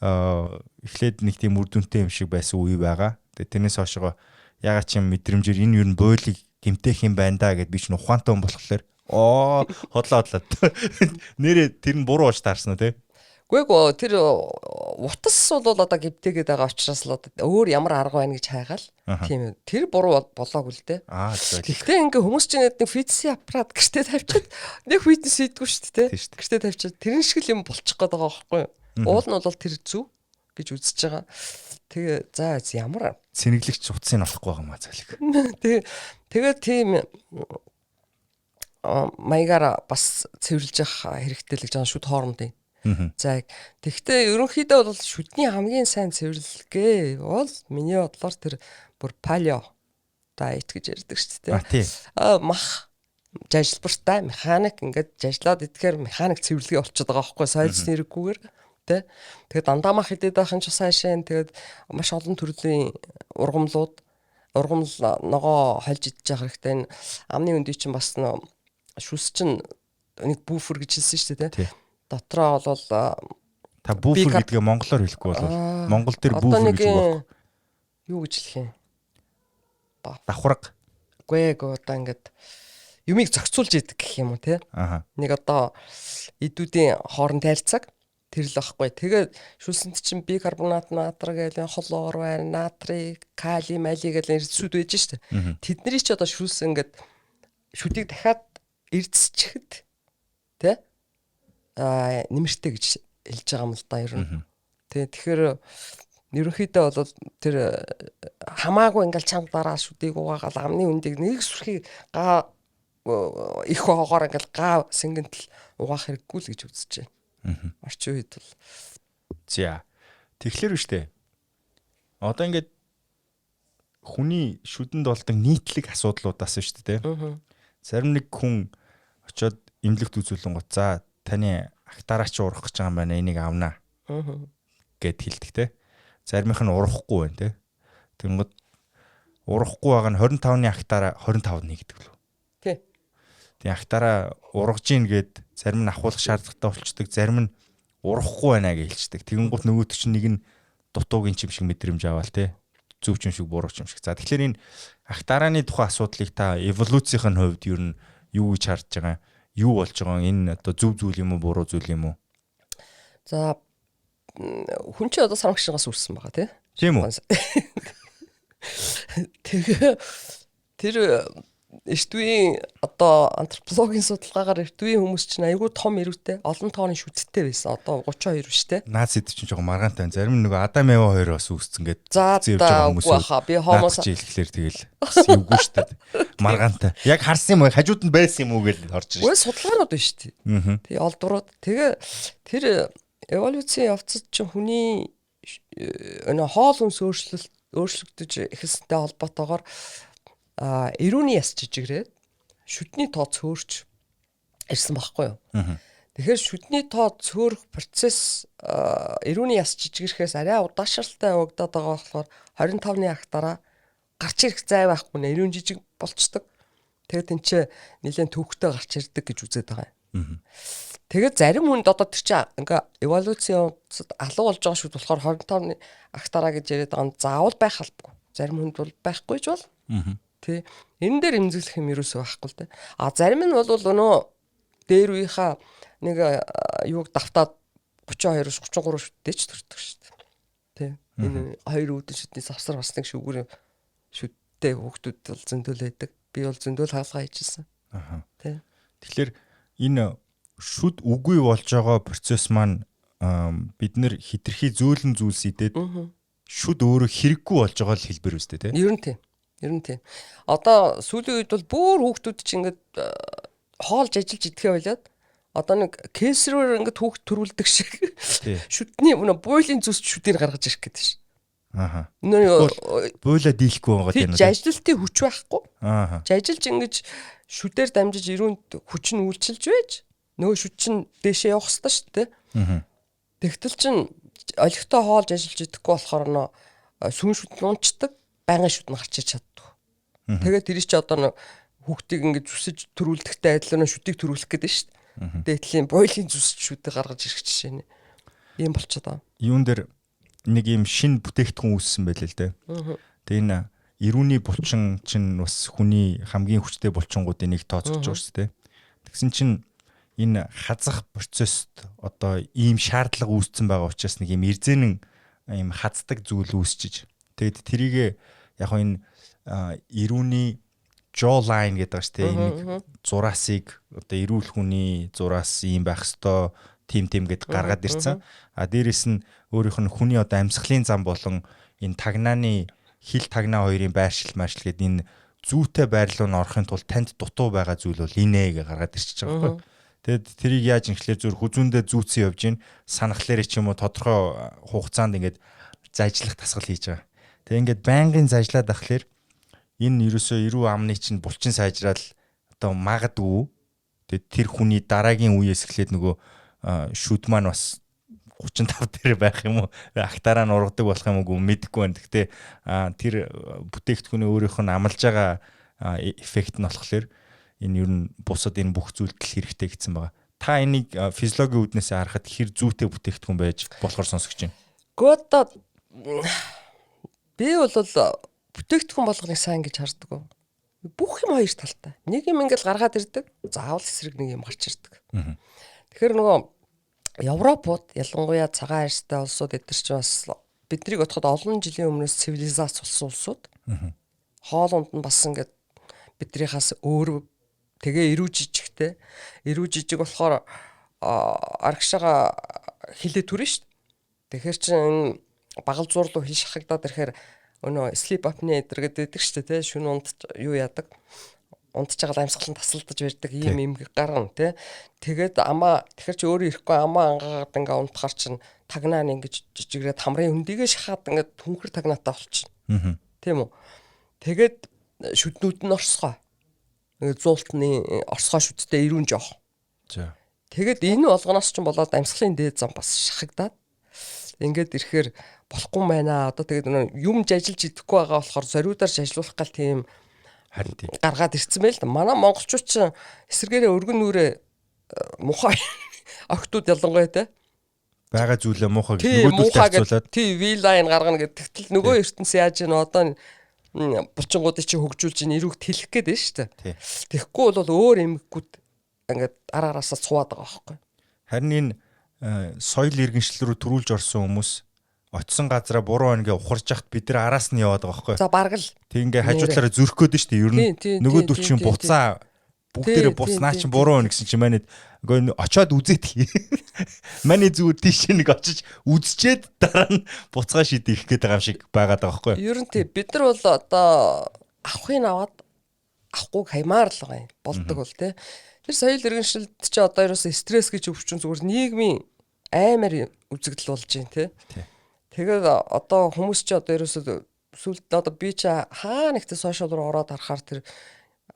Speaker 2: эхлээд нэг тийм үр дүнтэй юм шиг байсан үе байгаа. Тэгээ тэрнээс хойшоо ягаад ч юм мэдрэмжээр энэ юу н бойлыг гимтээх юм байна да гэд би ч ухаантай хүн болохоор Хотлоо. Нэрээ тэр нь буруу ууч таарсан уу те?
Speaker 1: Гүйгөө тэр утас бол одоо гівтэйгээд байгаа учраас л одоо өөр ямар арга байна гэж хайгаал. Тийм ээ. Тэр буруу болоогүй л дээ.
Speaker 2: За.
Speaker 1: Гэхдээ ингээ хүмүүс чинь нэг фитнесийн аппарат гэртээ тавьчихад нэг фитнес хийдэггүй шүү дээ.
Speaker 2: Тийм шүү дээ.
Speaker 1: Гэртээ тавьчихад тэрэн шиг л юм болчих гээд байгаа байхгүй юу? Уул нь бол тэр зүв гэж үзэж байгаа. Тэгээ за ямар
Speaker 2: Цэнэглэгч утсыг олохгүй байгаа маа залэг.
Speaker 1: тэгээ тийм маягаар бас цэвэрлж явах хэрэгтэй л гэж байгаа шүд хоорондын. За тэгвэл ерөнхийдөө бол шүдний хамгийн сайн цэвэрлэгээ бол миний бодлоор тэр бүр палео дайет гэж ярьдаг шүү дээ. Мах жажлбартай механик ингээд жажлаад идэхээр механик цэвэрлэгээ болчиход байгаа байхгүй соёлс нэрэггүйгээр тэ. Тэгээд дандаа мах идээд байх нь ч сайшин тэгээд маш олон төрлийн ургамал ногоо хольж идэж явах хэрэгтэй. Энэ амны өндий чинь бас шүс чинь нэг буфер гэж хэлсэн шүү дээ тэ. Дотроо бол
Speaker 2: та буфер гэдгээ монголоор хэлэхгүй бол монгол дээр буфер гэж үг байна.
Speaker 1: Юу гэж хэлэх юм?
Speaker 2: Давхраг.
Speaker 1: Үгүй одоо ингээд юмыг зохицуулж идэг гэх юм уу те. Нэг одоо идүүдийн хооронд тайлцаг тэр л байхгүй. Тэгээд шүлсэнд чинь бикарбонат натр гэдэг хлор байна, натрий, калий, мали гэдэг эрдэсүүд байж штэ. Тэдний ч одоо шүлс ингээд шүдийг дахиад эрдэсчихэд те нэмэртэй гэж хэлж байгаа юм л да ер нь. Тэгэхээр ерөнхийдөө бол тэр хамаагүй ингээл чанга дараа шүдийг угаагаад амны үндийг нэг сүрхий их хоогоор ингээл гав сэнгэнтэл угаах хэрэггүй л гэж үзэж байна. Орчин үед бол.
Speaker 2: За. Тэгэхээр биш үү? Одоо ингээд хүний шүдэнд болдог нийтлэг асуудлуудаас шүү дээ. Зарим нэг хүн очиод эмнэлэгт үзүүлэн гот за таны актаараа чи урах гэж байгаа юм байна. Энийг авнаа. Гэт хэлдэг те. Заримийнх нь урахгүй байна те. Тэнгод урахгүй байгаа нь 25-ны актаараа 25 нэгдэг лөө.
Speaker 1: Тий.
Speaker 2: Тэгээ актаараа ургаж ийн гэд зарим нь ахуулах шаардлагатай болчдөг. Зарим нь урахгүй байна гэж хэлчихдэг. Тэгэнгუთ нөгөөдөг чинь нэг нь дутуугийн юм шиг мэдрэмж аваал те. Зөв юм шиг буруу юм шиг. За тэгэхээр энэ актарааны тухайн асуудлыг та эволюцийн хувьд ер нь юу гэж харж байгаа? Юу болж байгаа энэ одоо зөв зүйл юм уу буруу зүйл юм уу?
Speaker 1: За хүн чи одоо сармагчнаас үрсэн байгаа
Speaker 2: тийм үү?
Speaker 1: Тэгээ тэр эртүгийн одоо антропологийн судалгаагаар эртүгийн хүмүүс чинь айгүй том эрүүтэй олон тооны шүдтэй байсан. Одоо 32 биш те.
Speaker 2: Наад хэд чинь жоохон маргаантай. Зарим нөгөө Адам Эва хоёр бас үүсцэн гээд
Speaker 1: зэвж байгаа хүмүүс. Би хомоос
Speaker 2: хэлэхлээр тэгэл эвгүй штэ. Маргаантай. Яг харсан юм уу? Хажууд нь байсан юм уу гэж орж
Speaker 1: ирсэн. Үгүй судалгаанууд байна штэ. Тэгээ олдврууд. Тэгээ тэр эволюцийн явцад чинь хүний хоол хүнс өөрчлөгдөж эхэлсэнтэй холбоотойгоор эрүүний яс жижигрээд шүдний тоо цөөрч ирсэн байхгүй юу. Тэгэхээр шүдний тоо цөөрөх процесс эрүүний яс жижигрэхээс арай удаашралтай явагдаад байгаа болохоор 25-ны актаараа гарч ирэх зай байхгүй нэ эрүүн жижиг болцдог. Тэгээд энэ ч нэлээд төвхтэй гарч ирдэг гэж үзээд байгаа юм. Тэгээд зарим хүнд одоо тэр чинь ингээ эволюцийн явцад алуу болж байгаа шүд болохоор 25-ны актаараа гэж яриад байгаа нь заавал байх албагүй. Зарим хүнд бол байхгүй ч бол. Тэ энэ дээр имзэглэх юм ерөөсөө байхгүй л дээ. Зарим нь бол өнөө дээр үеийнхаа нэг юуг давтаад 32-оос 33 шүдтэй ч төрдөг шүү дээ. Тэ энэ хоёр үүдэн шүдний савсар бас нэг шүгүүр шүдтэй хүүхдүүд бол зөндөл байдаг. Би бол зөндөл хаалгаа хийжсэн. Тэ.
Speaker 2: Тэгэхээр энэ шүд үгүй болж байгаа процесс маань бид нэр хитрхи зөөлөн зүйлс идээд шүд өөрөө хэрэггүй болж байгаа л хэлбэр үстэй тий.
Speaker 1: Ер нь тийм. Одоо сүүлийн үед бол бүр хүүхдүүд чинь ингээд хоолж ажиллаж идэхээ байлаад одоо нэг кесрээр ингээд хүүхд төрүүлдэг шиг шүдний буйлын зүс шүдийг гаргаж ирэх гэдэг ш.
Speaker 2: Буйлаа дийлэхгүй байгаа
Speaker 1: тийм. Жажлалтын хүч байхгүй. Жажилж ингэж шүдээр дамжиж ирүүнд хүч нь үйлчилж байж нөгөө шүд чинь дээшээ явах хэрэгтэй шүү дээ. Тэгтэл чинь олигтой хоолж ажиллаж идэхгүй болохоор сүн шүд нь унцдаг. Байнгын шүд нь гарч иж чаддаг. Тэгээд тэр чи одоо хүүхдийг ингэж зүсэж төрүүлдэхтэй адилхан шүдийг төрүүлэх гэдэг шүү дээ. Дээдлийн бойлын зүсэж шүдийг гаргаж ирэх жишээ нь. Ийм болчиход байгаа.
Speaker 2: Юун дээр нэг юм шин бүтээгдэхүүн үүссэн байлээ л дээ. Тэгээ энэ эрүүний булчин чинь бас хүний хамгийн хүчтэй булчингуудын нэг тооцогдож байгаа шүү дээ. Тэгсэн чинь энэ хазах процесст одоо ийм шаардлага үүссэн байгаа учраас нэг ийм эрзэнэн ийм хаздаг зүйл үүсчиж. Тэгээд тэрийгэ яг энэ эрүүний jaw line гэдэг байна шүү дээ. Энэ нэг зураасыг одоо эрүүл хүний зураас ийм байх хэвээр тим гэд гаргаад ирсэн. А дээрэс нь өөрийнх нь хүний одоо амьсгалын зам болон энэ тагнааны хил тагнаа хоёрын байршил гэдэг энэ зүйтэй байрлал нь орохын тулд танд дутуу байгаа зүйл бол инээ гэж гаргаад ирчихэж байгаа байхгүй. Тэгэд тэрийг яаж инхлээр зүр хүзүүндээ зүүцэн явж гин санахлаарэ ч юм уу тодорхой хугацаанд ингээд зажлах тасгал хийж байгаа. Тэгээ ингээд байнгын зажлаад ахлаар энэ ерөөсөө эрүү амны чинь булчин сайжраад одоо магадгүй тэгээд тэр хүний дараагийн үеэс эхлээд нөгөө шүд маань бас 35 дээр байх юм уу актараа нургадаг болох юм уу мэдэхгүй байна. Гэхдээ тэр бүтээгдэхүүний өөрийнх нь амлаж байгаа эффект нь болохоор энэ ер нь бусад энэ бүх зүйлд л хэрэгтэй гэсэн байгаа. Та энийг физиологийн үүднээс харахад хэр зүйтэй бүтээгдэхүүн байж болохоор сонсогч байна.
Speaker 1: Гото би бол бүтээгдэхүүн болгоныг сайн гэж хардаг. Бүх юм хоёр талтай. Нэг юм ингээл гаргаад ирдэг. Заавал эсрэг нэг юм гарч ирдэг. Тэгэхээр нөгөө Европууд ялангуяа цагаан арьстай улсууд эдгэр чинь бас биднийг бодоход олон жилийн өмнөөс цивилизац болсон улсууд. Хоолунд нь бас ингээд биднийхээс өөр тэгээ эрүү жижигтэй. Эрүү жижиг болохоор арагшаага хилээ түрнэ шүү дээ. Тэгэхээр чинь багал зуурлуу хил шахагдаад ирэхээр өнөө sleep apnea гэдэг шүү дээ. Шөнө унд юу яадаг? Унтж байгаа амьсгалан тасалдаж байдаг ийм юм гарна тий. Тэгээд тэгэхэр чи өөрөө ирэхгүй амаа ангаагаад ингээ унтахаар чинь тагнаа нь ингээ жижигрээд хамрын хөндийгээ шахаад ингээ түнхэр тагнаатай болчихно. Тийм үү? Тэгээд шүднүүд нь орсгоо. Ингээ зуултны орсгоо шүдтэй ирүүн жоох.
Speaker 2: За.
Speaker 1: Тэгээд энэ болгоноос ч болоод амьсгалын дээд зам бас шахагдаад ингээд ирэхээр болохгүй юм байна. Одоо тэгээд юм ажиллаж идэхгүй байгаа болохоор зориудаарч ажиллах гал тийм гаргаад ирсэн байл да. Манай монголчууд ч эсэргээрээ өргөн нүрээ мухай огтуд ялангуяа те
Speaker 2: байгаа зүйлээ муухай нөгөөдөлд харьцуулаад
Speaker 1: тий V-line гаргана гэдэг. Тэгтэл нөгөө ертөнц яаж ийн одоо булчингуудыг чи хөгжүүлж ийн эрүүгт хэлэх гээд байна шүү дээ. Тэгэхгүй бол өөр эмгэгүүд ингээд араараасаа цуваад байгаа байхгүй.
Speaker 2: Харин энэ соёл иргэншил рүү төрүүлж орсон хүмүүс очсон газараа буруу байна гэж ухарж яхад бид нар араас нь яваад байгаа байхгүй.
Speaker 1: За бараг л.
Speaker 2: Тэг ингээ хажуудлаараа зөрөх гээд шүү дээ. Ер нь нөгөөдөл чинь буцаа бүгдээрээ буцнаа чинь буруу байна гэсэн чинь манайд үгүй очоод үзээд хий. Манай зүгээр тийш нэг очиж үзчихэд дараа нь буцгаа шийдэх гээд байгаа юм шиг байгаад байгаа байхгүй.
Speaker 1: Ер нь тий бид нар бол одоо авахыг аваад авахгүй хаймаар л байгаа юм. Болдог бол тий. Тэр соёл иргэншилд чи одоо ерөөсө стресс гэж өвчин зүгээр нийгмийн аймаар үзэгдэл болж байна тий. Тэгээд одоо хүмүүс чи одоо ерөөсөө сүлд одоо би чи хаа нэгтээ сошиал руу ороод харахаар тэр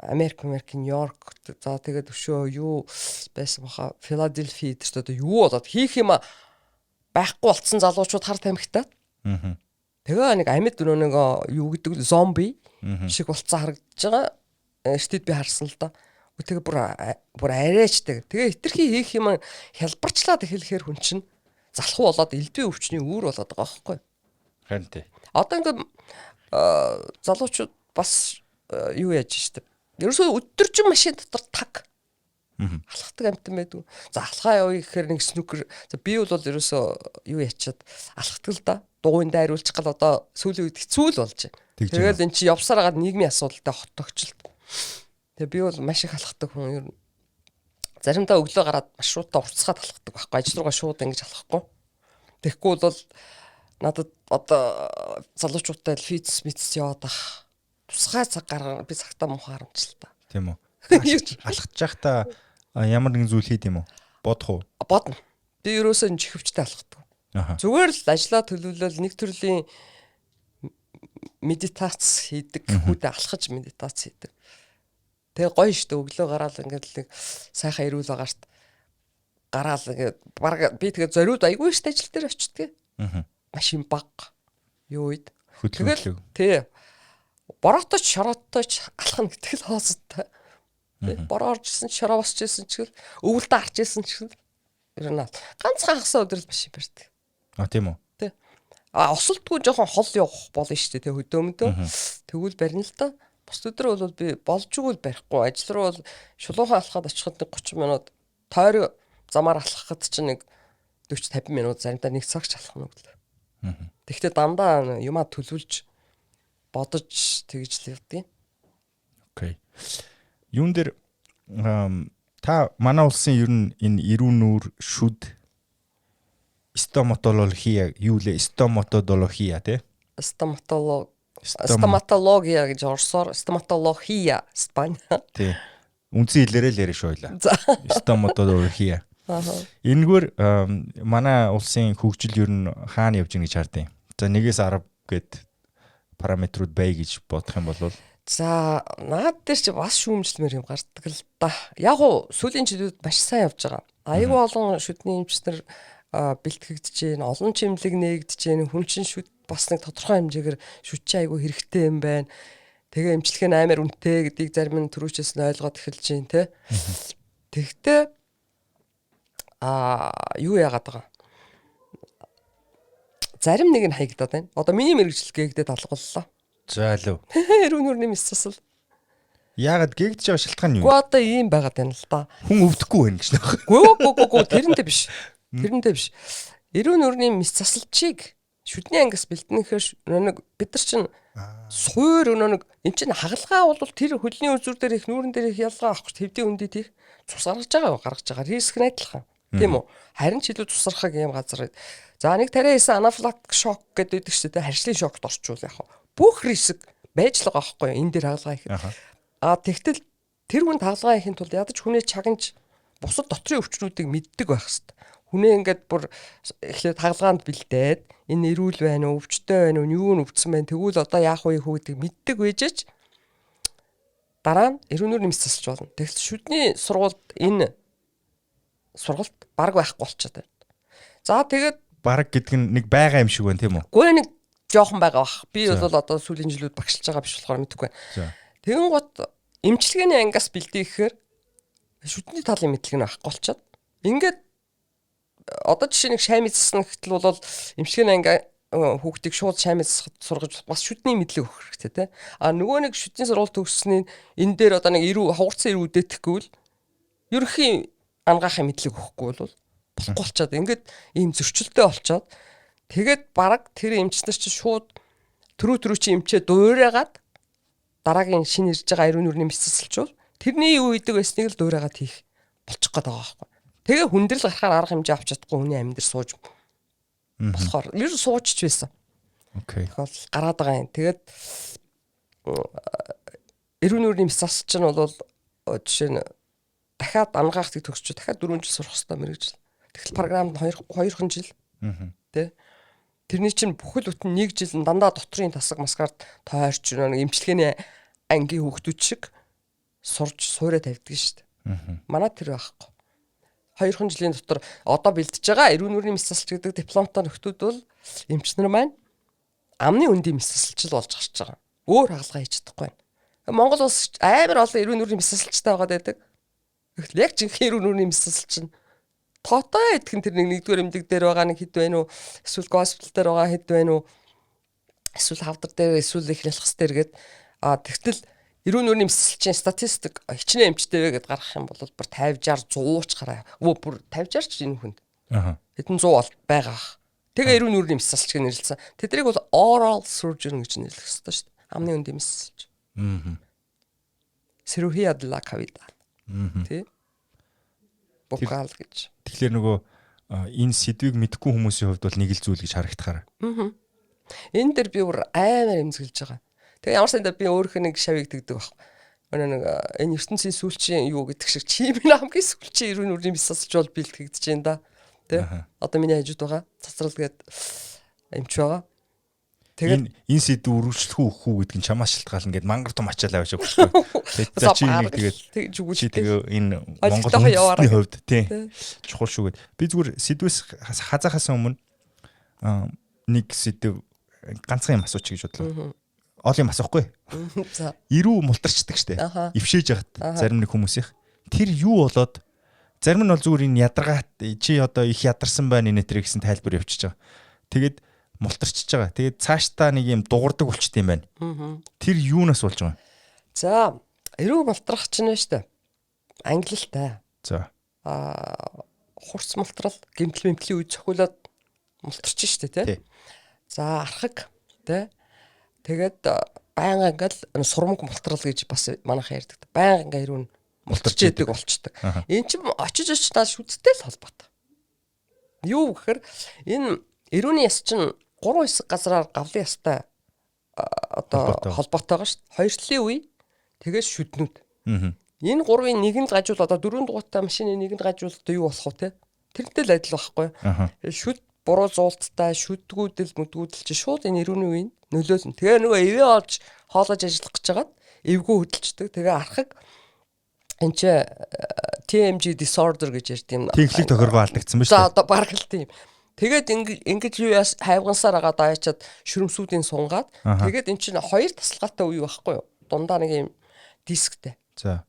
Speaker 1: Америк, Нью-Йорк за тэгээд өшөө юу байсан баха Филадельфи дээр одоо юу болоод хийх юм байхгүй болцсон залуучууд хар тамхитаад. Тэгээ нэг амьд нэг юу гэдэг зомби шиг болцсон харагдаж байгаа. Штэд би харсан л да. Тэгээ бүр арайчдаг. Тэгээ хитрхи хийх юм хялбарчлаад эхлэхээр хүн чинь залхуу болоод элдвээ өвчний үүр болоод байгаа байхгүй.
Speaker 2: Харин тий.
Speaker 1: Одоо ингээд залуучууд бас юу яаж штэ. Ерөөсөө өдөржин машин дотор таг. Алхахдаг амтан байдгүй. За алхаа явъя гэхээр нэг снукер. За би бол ерөөсөө юу ячаад алхахдаг л да. Дугуйн дайруулчих гал одоо сүүлийн үед хэцүү л болж байна. Тэгээд эн чи явсаар хагаад нийгмийн асуудалтай хотогчлт. Тэгээ би бол маш их алхахдаг хүн ер нь. Заримдаа өглөө гараад маршрутаа уртсгаад алхахдаг байхгүй. Ажил руугаа шууд ингэж алхахгүй. Тэгэхгүй бол надад одоо залуучуудтай фитнес яваад ах. Тусгай цаг гаргана би цагтаа муухай харамч л та.
Speaker 2: Тийм үү. Алхаж байхдаа ямар нэгэн зүйл хийд юм уу? Бодох уу?
Speaker 1: Бодно. Би ерөөсөө чихвчтэй алхахдаг. Зүгээр л ажлаа төлөвлөл нэг төрлийн медитац хийдэг, хүүдээ алхаж медитац хийдэг. Тэгээ гоё штэ өглөө гараал ингээд л сайхан ирүүл байгаарт гараал ингээд баг би тэгээ зориуд айгүй штэ ажил дээр очдөг. Машин баг. Юу үед.
Speaker 2: Хөдөлгөөлөв.
Speaker 1: Тий. Борооточ шорооточ алхна гэдэг л хоостой. Бороо оржсэн шороо босчихсэн ч гэл өвөлдөө арчсэн ч гэл ер нь ганцхан хасаа өдрөл машин барьдаг.
Speaker 2: Тийм үү.
Speaker 1: Тий. Осолтгүй жоохон хол явах болно шүү дээ. Тэг хөдөөмдөө. Тэгвэл барина л да. Бус өдөр бол би болж игэл барихгүй. Ажил руу бол шулуухан алхаад очиход нэг 30 минут, тойрог замаар алхахад чинь нэг 40-50 минут заримдаа нэг цаг ч алхах нь үгүй. Тэгэхдээ дандаа юмаа төлөвлөж бодож тэгж л явдیں۔
Speaker 2: Окей. Юун дээр та манай улсын ер нь энэ эрүүн нүүр шүд стоматология юу лээ стоматология тий?
Speaker 1: Стоматология гэж орсоор стоматология Испани.
Speaker 2: Тий. Үнэн хэлээрээ л яриа шойлаа. Стоматология. Энэгээр манай улсын хөгжил ер нь хаана явж байгаа гэж хардیں۔ За 1-10 гэд параметрууд бай гэж бодох юм бол
Speaker 1: за наад дээр чи бас шүүмжлэмэр юм гардаг л да. Яг уу сүүлийн жилүүд маш сайн явж байгаа. Аюу олон шүдний эмчнэр бэлтгэгдэж байна. Олон чимлэг нээгдэж байна. Хүн чинь шүд бас нэг тодорхой хэмжээгээр шүдчээ аюу хэрэгтэй юм байна. Тэгээ эмчилгээ нь амар үнэтэй гэдгийг зарим нь түрүүчээс нь ойлгоод эхэлж байна те. Тэгтээ юу яагаад байгаа? Зарим нэг нь хаягдаад байна. Одоо миний мэрэгжил гээгдээд алгаллаа.
Speaker 2: За лөө.
Speaker 1: Эрүүн нүрний мэс засал.
Speaker 2: Яагаад гээгдэж байгаа шалтгаан юу?
Speaker 1: Гү одоо ийм байгаад байна л да.
Speaker 2: Хүн өвдөхгүй байна гэж нөх.
Speaker 1: Гү тэрэндээ биш. Тэрэндээ биш. Эрүүн нүрний мэс засалчийг шүдний ангис бэлтнэхээр нэг бид нар чинь суур нэг эн чинь хагалгаа бол тэр хөлний үзүр дээр их нүүрэн дээр их ялгаа авах хэвдийн үндэт их цус гаргаж байгаа риск нь адилхан. Тийм үү? Харин ч илүү тусархаг юм газар. За нэг тариа хийсэн анафилактик шок гэдэг байдаг шүү дээ. Харьцлын шокт орчвол яг бүх риск байж л байгаа байхгүй юу? Энэ дээр хагалгаа ихэд. Тэгтэл тэр хүн хагалгаа ихийн тулд ядаж хүнээ чагнаж бусад дотрын өвчнүүдийг мэддэг байх хэрэгтэй. Хүнээ ингээд бүр эхлээд хагалгаанд бэлдээд энэ эрүүл байна уу, өвчтөй байна уу, юу нь өвдсөн байна. Тэгвэл одоо яах вэ хүү гэдгийг мэддэг байжээч дараа нь эрүүн нүрийн мэс засалж болно. Тэгвэл шүдний сургуульд энэ сургалт баг байхгүй болчиход байна. За тэгээд
Speaker 2: баг гэдэг нь нэг байгаа юм шиг байна тийм үү?
Speaker 1: Гэхдээ нэг жоохон байгаа бах. Би бол одоо сүүлийн жилүүд багшилж байгаа биш болохоор мэдэхгүй байна. Тэгэн гот эмчилгээний ангиас бэлдээ гэхээр шүдний талын мэдлэг нь авахгүй болчиход. Ингээд одоо жишээ нэг шаймын засна гэтэл бол эмчилгээний анги хүүхдийг шууд шаймын засахад сургаж бас шүдний мэдлэг өгөх хэрэгтэй те. Нөгөө нэг шүдний сургууль төгссөний энэ дээр одоо нэг хавгарцсан эрүү үдээхгүй л ерөнхий ангаахын мэдлэг өгөхгүй бол болохгүй болчиход ингээд ийм зөрчилтэй болчиход тэгээд бараг тэр эмчнэр чинь шууд төрөө чи эмчээ дуурайгаад дараагийн шинэ ирж байгаа эрүүн нүрийн мэс засалчвал тэрний юу идэг байсныг л дуурайгаад хийх болчих гээд байгаа байхгүй. Тэгээ хүндрэл гарахаар арга хэмжээ авч чадахгүй хүний амьд сууж болохоор ер нь суучч байсан.
Speaker 2: Окей.
Speaker 1: Тэгэхээр гараад байгаа юм. Тэгээд эрүүн нүрийн мэс засалч нь бол жишээ нь дахиад ангаахтыг төгсч дахиад 4 жил сурах хэрэгтэй мэрэгжил. Тэгэл програмд 2 жил. Тэ. Тэрний чинь бүхэл бүтэн 1 жил дандаа дотрын тасаг маскард тойрч нэг эмчилгээний ангийн хүүхдүүд шиг сурж суурэ тавьдаг шүү дээ. Манай тэр байхгүй. 2 жилийн дотор одоо бэлдэж байгаа эрүүн нүрийн мэс засалч гэдэг дипломтой нөхдүүд бол эмчнэр маань амны үндийн мэс засалч болж гарч байгаа. Өөр хагалгаа хийж чадахгүй байна. Монгол улс амар олон эрүүн нүрийн мэс засалчтай байгаа гэдэг. Яг жинхэнэ эрүүн нүрийн мэс засалч нь тоотой эдгэн тэр нэгдүгээр эмнэлэг дээр байгаа нэг хэд байна уу? Эсвэл госпитал дээр байгаа хэд байна уу? Эсвэл хавдар дээр эсвэл их ялхас дээр гээд тэгтэл эрүүн нүрийн мэс засалчийн статистик хичнээн эмчтэй вэ гэд гаргах юм бол бүр 50 60 100 ч гараа. Бүр 50 60 ч энэ хүнд. Хэдэн 100 бол байгаа. Тэгээ эрүүн нүрийн мэс засалчийг нэрлэлсэн. Тэдрийг бол oral surgeon гэж нэрлэх хэрэгтэй шүү дээ. Амны үндийн мэс засалч. Cirugía de la cavidad. Тэ? Бокал гэж.
Speaker 2: Тэгэхээр нөгөө энэ сэдвийг мэдгүй хүмүүсийн хувьд бол нэг л зүйл гэж харагдахаар.
Speaker 1: Энэ дэр би бүр амар эмзэглэж байгаа. Тэгээ ямар санда би өөрөөх нэг шавыг тэгдэг баг. Нэг энэ ертөнцийн сүүлчийн юу гэдэг шиг чи миний хамгийн сүүлчийн эрүүн нүрийн мэс засалч бол бэлтгэгдэж байна да. Тэ? Одоо миний хажууд байгаа. Цацрал гээд эмч байгаа.
Speaker 2: Тэгээд энэ сэдв үргэлжлэх үү гэдэг нь чамаас шалтгаална гэд мангар том ачаалаа авчаа бүхгүй. За чи нэг тэгээд тэгээ энэ Монгол үндэстний хувьд тий чухал шүү гэд. Би зүгээр сэдвээс хазаахаас өмнө нэг сэдв ганцхан юм асууч гэж бодлоо. Ол юм асуухгүй.
Speaker 1: За.
Speaker 2: Ирүү мултарчдаг штэ. Ившээж яхад зарим нэг хүмүүсийнх. Тэр юу болоод зарим нь бол зүгээр энэ ядаргаат чи одоо их ядарсан байна энэ тэр гэсэн тайлбар явчихж байгаа. Тэгээд мултарчж байгаа. Тэгээд цаашдаа нэг юм дуурдаг болчт юм байна. Тэр юунаас болж байгаа юм?
Speaker 1: За эрүү малтрах чинь нь штэ. Англилтай.
Speaker 2: За.
Speaker 1: Хурц малтрал гэмтэл мэмтлийн үе зохиолоод мултарч штэ тий. За архаг тий. Тэгээд байнга ингээл сурмаг мултрал гэж бас манайхаа ярьдаг. Байнга ингээ эрүүн мултарч яадаг болчдөг. Эн чинь очиж очиж шүттэй л холбоотой. Юу гэхээр энэ эрүүний яс чинь 3 хэсэг газраар гавлын ястай одоо холбоотойгоо шүү дээ. Хоёр талын үе тэгээс шүднүүд. Энэ гурвын нэгэнд гажуул одоо 4 дугуйтай машины нэгэнд гажуулалтаа юу болох вэ те? Тэрнтэй л адил байхгүй. Шүд буруу зуулттай шүдгүүдэл мүдгүүдэл чи шууд энэ эрүүний үеийн нөлөөлнө. Тэгээ нөгөө эвээ олж хоолож ажиллах гэж хагаад эвгүй хөдөлчдөг. Тэгээ архаг энэ чи TMG disorder гэж ярьд юм.
Speaker 2: Тэнхлэг тохиргоо алдагдсан ба шүү.
Speaker 1: За одоо бараг л тийм. Тэгээд ингэж юу яас хайвгансаар агаад аячаад шүрмсүүдийн сунгаад тэгээд эн чинь хоёр тасалгаатай үе байхгүй юу? Дундаа нэг юм дисктэй.
Speaker 2: За.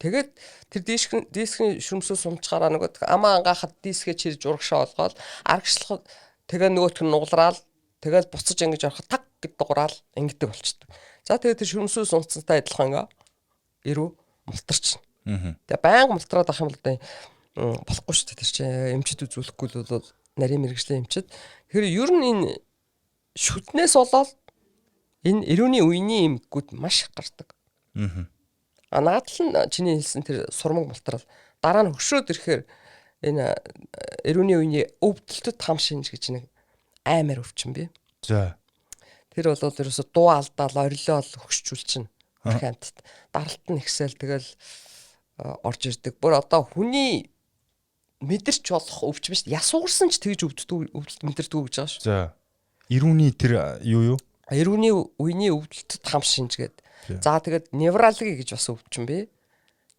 Speaker 1: Тэгээд тэр дискийн шүрмсөө сумчгаараа нөгөө амаа ангаахад дискээ чирж урагшаа олгоод аргачлах тэгээ нөгөөх нь нуглараал тэгэл буцаж ингэж ороход таг гэд дуграал ингэдэг болчдөг. За тэгээд тэр шүрмсөө сунцсантай адилхан ингээ эрүү мултарч. Тэгээ байнга мултраад авах юм бол болохгүй шүү дээ. Тэр чинь эмчид үзүүлэхгүй л бол нарийн мэрэгжлийн эмчид. Тэгэхээр ер нь энэ шүтнээс болоод энэ эрүүний үеийн эмгүүд маш их гардаг. Наадл нь чиний хэлсэн тэр сурмаг мултрал дараа нь хөшрөөд ирэхээр энэ эрүүний үеийн өвдөлтөд хам шинж гэж нэг аймаар өвчин бий.
Speaker 2: За.
Speaker 1: Тэр бол ерөөсө дуу алдаал орилол хөшчүүл чинь хамтд даралт нь ихсэл тэгэл орж ирдэг. Бүр одоо хүний мэдэрч болох өвчин биш. Ясуурсан ч тэгж өвдөлт мэдэрдэг гэж байгаа шүү.
Speaker 2: За. Эрүүний тэр юу?
Speaker 1: Эрүүний үеийн өвдөлтөд хам шинж гэдэг. За тэгээд невралги гэж бас өвчин бий.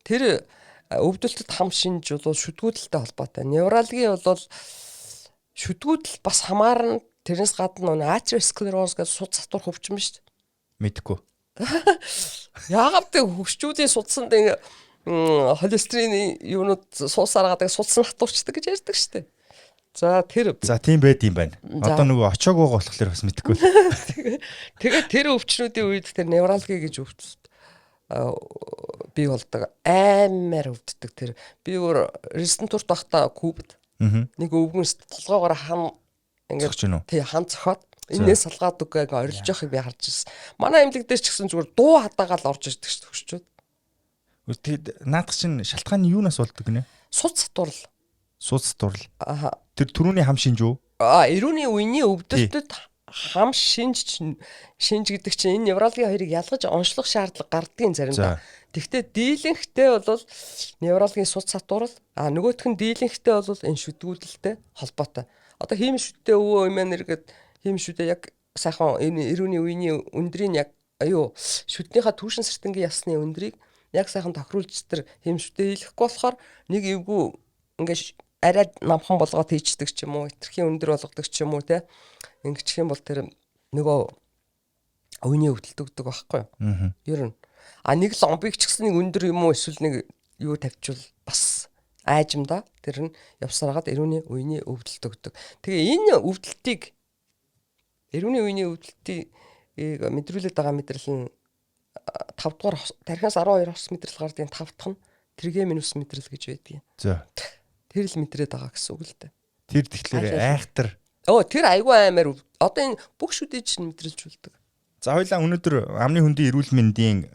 Speaker 1: Тэр өвдөлтөд хам шинж бол шүдгүүдэлтэй холбоотой. Невралги бол шүдгүүдэл бас хамаарна. Тэрнээс гадна атеросклероз гэж суд сатур өвчин биш үү?
Speaker 2: Мэдгүй.
Speaker 1: Яагаад тэ хөвчүүдийн судсанд ингээ холестерины юунууд суусаар гадаг судсан хатуурчдаг гэж ярьдаг штэ. За
Speaker 2: тийм байд юм байна. Одоо нөгөө очоог байгаа болохоор бас мэдэхгүй.
Speaker 1: Тэгээд тэр өвчнүүдийн үед тэр невралги гэж өвчт бий болдог. Аймаар өвддөг тэр. Би өөр резистентурт байхдаа Кубд нэг өвгөн толгоогоор хам ингээд тий хан цохоод энээс салгаад үгүй орилж явахыг би харж ирсэн. Манай эмнэлэг дээр ч гэсэн зүгээр дуу хадаагаал орж ирдэг шүү дээ хөшчүүд.
Speaker 2: Тэгээд наадах чинь шалтгаан нь юунаас болдог гинэ?
Speaker 1: Суд сатурл.
Speaker 2: Суд сатурл. Тэр түрүүний хам шинж үү?
Speaker 1: Эрүүний үеийн өвдөлтөд хам шинж гэдэг чинь энэ неврологийн хоёрыг ялгаж онцлох шаардлага гардгийн заримдаа. Тэгвэл дийлэнхтэй бол неврологийн суд сатурл, нөгөөх нь дийлэнхтэй бол энэ шүдгүүдэлтэй холбоотой. Одоо хийм шүдтэй өвөө эмээнэр гээд хийм шүдээ яг сайхан энэ эрүүний үеийн өндрийг яг шүднийхаа түүшин сэртэнгийн ясны өндрийг яг сайхан тохируулж тэр хийм шүдээ хийлэхгүй болохоор нэг эвгүй ингээд арай намхан болгоод хийчдэг ч юм уу, хитрхийн өндөр болгодог ч юм уу те. Ингэчих юм бол тэр нөгөө өвний өвдөлт өгдөг байхгүй юу? Ер нь. Нэг л омбиг ч гэсэн нэг өндөр юм уу эсвэл нэг юу тавьчвал бас айжм да. Тэр нь явсараад эрүүний үеийн өвдөлт өгдөг. Тэгээ энэ өвдөлтийг эрүүний үеийн өвдөлтийг мэдрүүлээд байгаа мэдрэл нь 5 дугаар тархинаас 12 хос мэдрэл гардыг 5 дахь нь тригеминус мэдрэл гэж байдаг юм. За. Тэр л мэдрээд байгаа гэсэн үг л дээ.
Speaker 2: Тэр тэгэхээр айхтар.
Speaker 1: Тэр айгүй аймаар одоо энэ бүх шүдээ чинь мэдрэлж үлдэг.
Speaker 2: За хоёлаа өнөөдөр амны хөндийн эрүүл мэндийн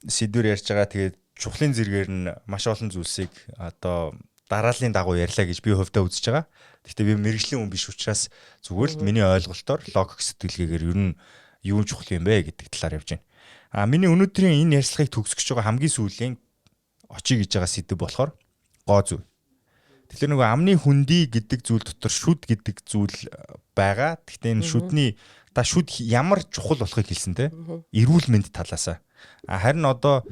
Speaker 2: сэдвэр ярьж байгаа. Тэгээд чухлын зэргээр нь маш олон зүйлсийг одоо дарааллын дагуу ярьлаа гэж би хувьдаа үзэж байгаа. Гэхдээ би мэрэгжлийн хүн биш учраас зүгээр л миний ойлголтоор логик сэтгэлгээгээр ер нь юу чухал юм бэ гэдэг талаар явж байна. Миний өнөөдрийн энэ ярилцлагыг төгсгөж байгаа хамгийн сүүлийн очие гэж байгаа сэдв болохоор гоо зүй. Тэгэхээр нөгөө амны хөндөй гэдэг зүйл дотор шүд гэдэг зүйл байгаа. Гэхдээ энэ шүдний шүд ямар чухал болохыг хэлсэн те. Эрүүл мэнд талаасаа. Харин одоо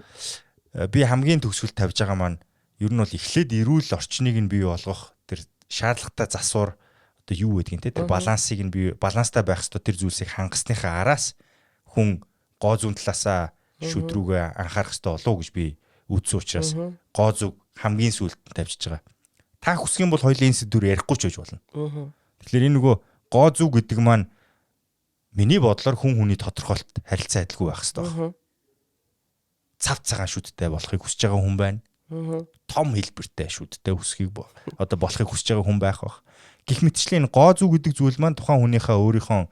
Speaker 2: би хамгийн төгсгөл тавьж байгаа маань ер нь бол эхлээд эрүүл орчныг нь бий болгох тэр шаардлагатай засвар одоо юу гэдгийг те тэр балансыг нь бий баланстай байх ёстой тэр зүйлсийг хангасныхаа араас хүн гоо зүүн талаасаа шүд рүүгээ анхаарах ёстой болов уу гэж би үзсэн учраас гоо зүг хамгийн сүүлд тавьж байгаа. Та хүсэх юм бол хоёулын сэдвээр ярихгүй ч байж болно. Тэгэхээр энэ нөгөө гоо зүг гэдэг маань миний бодлоор хүн хүний тодорхойлолт харилцаа адилгүй байх хэрэгтэй байна. цав цагаан шүдтэй болохыг хүсэж байгаа хүн байна. Том хэлбэртэй шүдтэй өсөхийг одоо болохыг хүсэж байгаа хүн байх бах. Гэх мэтчлэн гоо зүү гэдэг зүйл маань тухайн хүнийхээ өөрийнхөө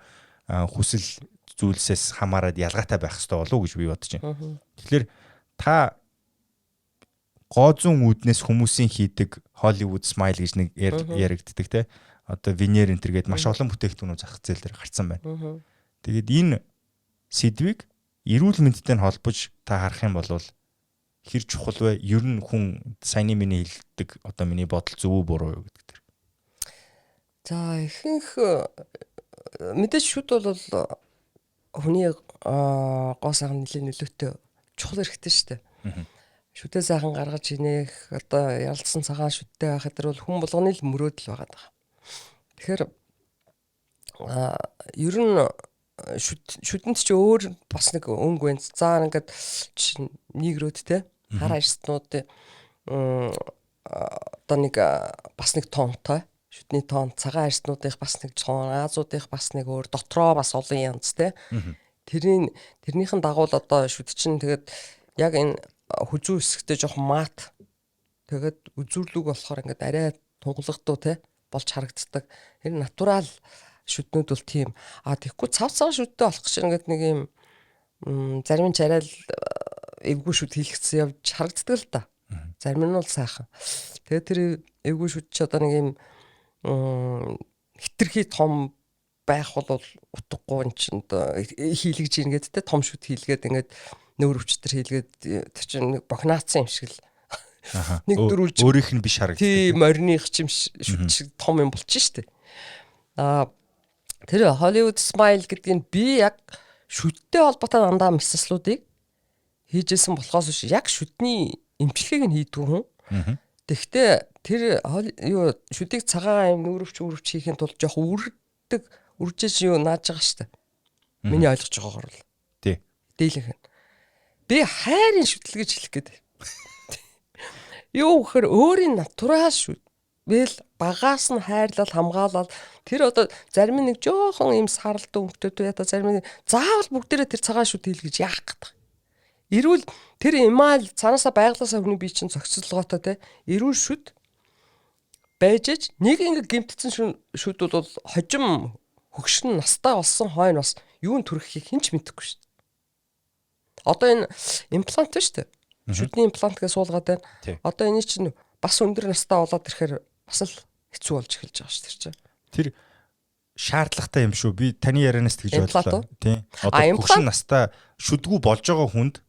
Speaker 2: хүсэл зүйлсээс хамаарад ялгаатай байх хэрэгтэй болов уу гэж би бодож байна. Тэгэхээр та гоо зүүн үүднээс хүмүүсийн хийдэг Hollywood smile гэж нэг яригддаг те. Одоо Veneer энэ төргээд маш олон бүтээгдэхүүнүүд зах зээл дээр гарцсан байна. Тэгээд энэ сэдвийг эрүүл мэндтэй холбож та харах юм бол хэр чухал вэ? Ер нь хүн саяны миний хэлдэг одоо миний бодол зөв үү буруу юу гэдэг тэр.
Speaker 1: За ихэнх мэдээж шүд бол хүний гоо сайхан нөлөөтэй чухал хэрэгтэй шүү дээ. Шүдээ сайхан гаргаж инех одоо ялцсан цагаан шүдтэй байхад бол хүн болгоны л мөрөөдөл байгаа даа. Тэгэхээр ер нь шүдэнд ч өөр бас нэг өнгө байна. За ингээд нийгрүүд те хараа ирснүүд одоо нэг бас нэг тонтой шүдний тон цагаан ирснүүдийнх бас нэг цон Азуудынх бас нэг өөр дотроо бас олон янз те. Тэрнийхэн дагуу л одоо шүд чинь тэгээд яг энэ хүзүү хэсэгтээ жоох мат тэгээд үзүрлэг болохоор ингээд арай тунгалагдуу те болж харагддаг. Энэ натурал шүднүүд бол тийм. Тэгэхгүй цав шүдтэй болох гэж ингээд нэг юм зарим нь арай л эвгүй шүд хийлгэсэн явж харагддаг л да. Зарим нь бол сайхан. Тэгээд тэр эвгүй шүд ч одоо нэг юм хитрхи том байх бол утгагүй энэ чинь хийлгэж ийн гэдэг те том шүд хийлгээд ингээд нүүр өвчтөр хийлгээд тэр чинь нэг богнаацсан юм шиг л нэг дөрүүлж
Speaker 2: өөрийнх нь биш харагддаг.
Speaker 1: Тийм мориных ч юм шүд шиг том юм болчих штэ. Тэр Hollywood smile гэдэг нь би яг шүдтэй холбоотой дандаа месслүүдийг хийжсэн болохоос биш яг шүдний эмчилгээг нь хийдэг хүн. Тэгэхдээ тэр юу шүдийг цагаан юм нүүрвч хийхин тулд жоох үржиж юу нааж байгаа штэ. Миний ойлгож байгаагаар бол.
Speaker 2: Тий.
Speaker 1: Дийлэнх нь. Би хайрын шүдэл гэж хэлэх гээд. Юу гэхээр өөрийн натурал шүд. Бэл багаас нь хайрлал хамгаалал тэр одоо зарим нэг жоохон юм саралт өнгөтэй ята зарим нэг заавал бүгдээрээ тэр цагаан шүд хийл гэж яах гэдэг. Эрүүл тэр эмаал цаанаасаа байглаасаа хүний бие чинь зохицолгоотой те эрүүл шүд байж нэг ингэ гимтсэн шүд бол хожим хөгшин настай болсон хойно бас юун төрөхийг хэн ч мэдэхгүй шүү дээ. Одоо энэ имплант шүү дээ. Шүдний имплант гэж суулгаад байна. Одоо энэ чинь бас өндөр настай болоод ирэхээр бас л хэцүү болж эхэлж байгаа шүү дээ.
Speaker 2: Тэр шаардлагатай юм шүү. Би таны ярианаас тэгж бодлоо. Тийм. Одоо хөгшин настай шүдгүү болж байгаа хүнд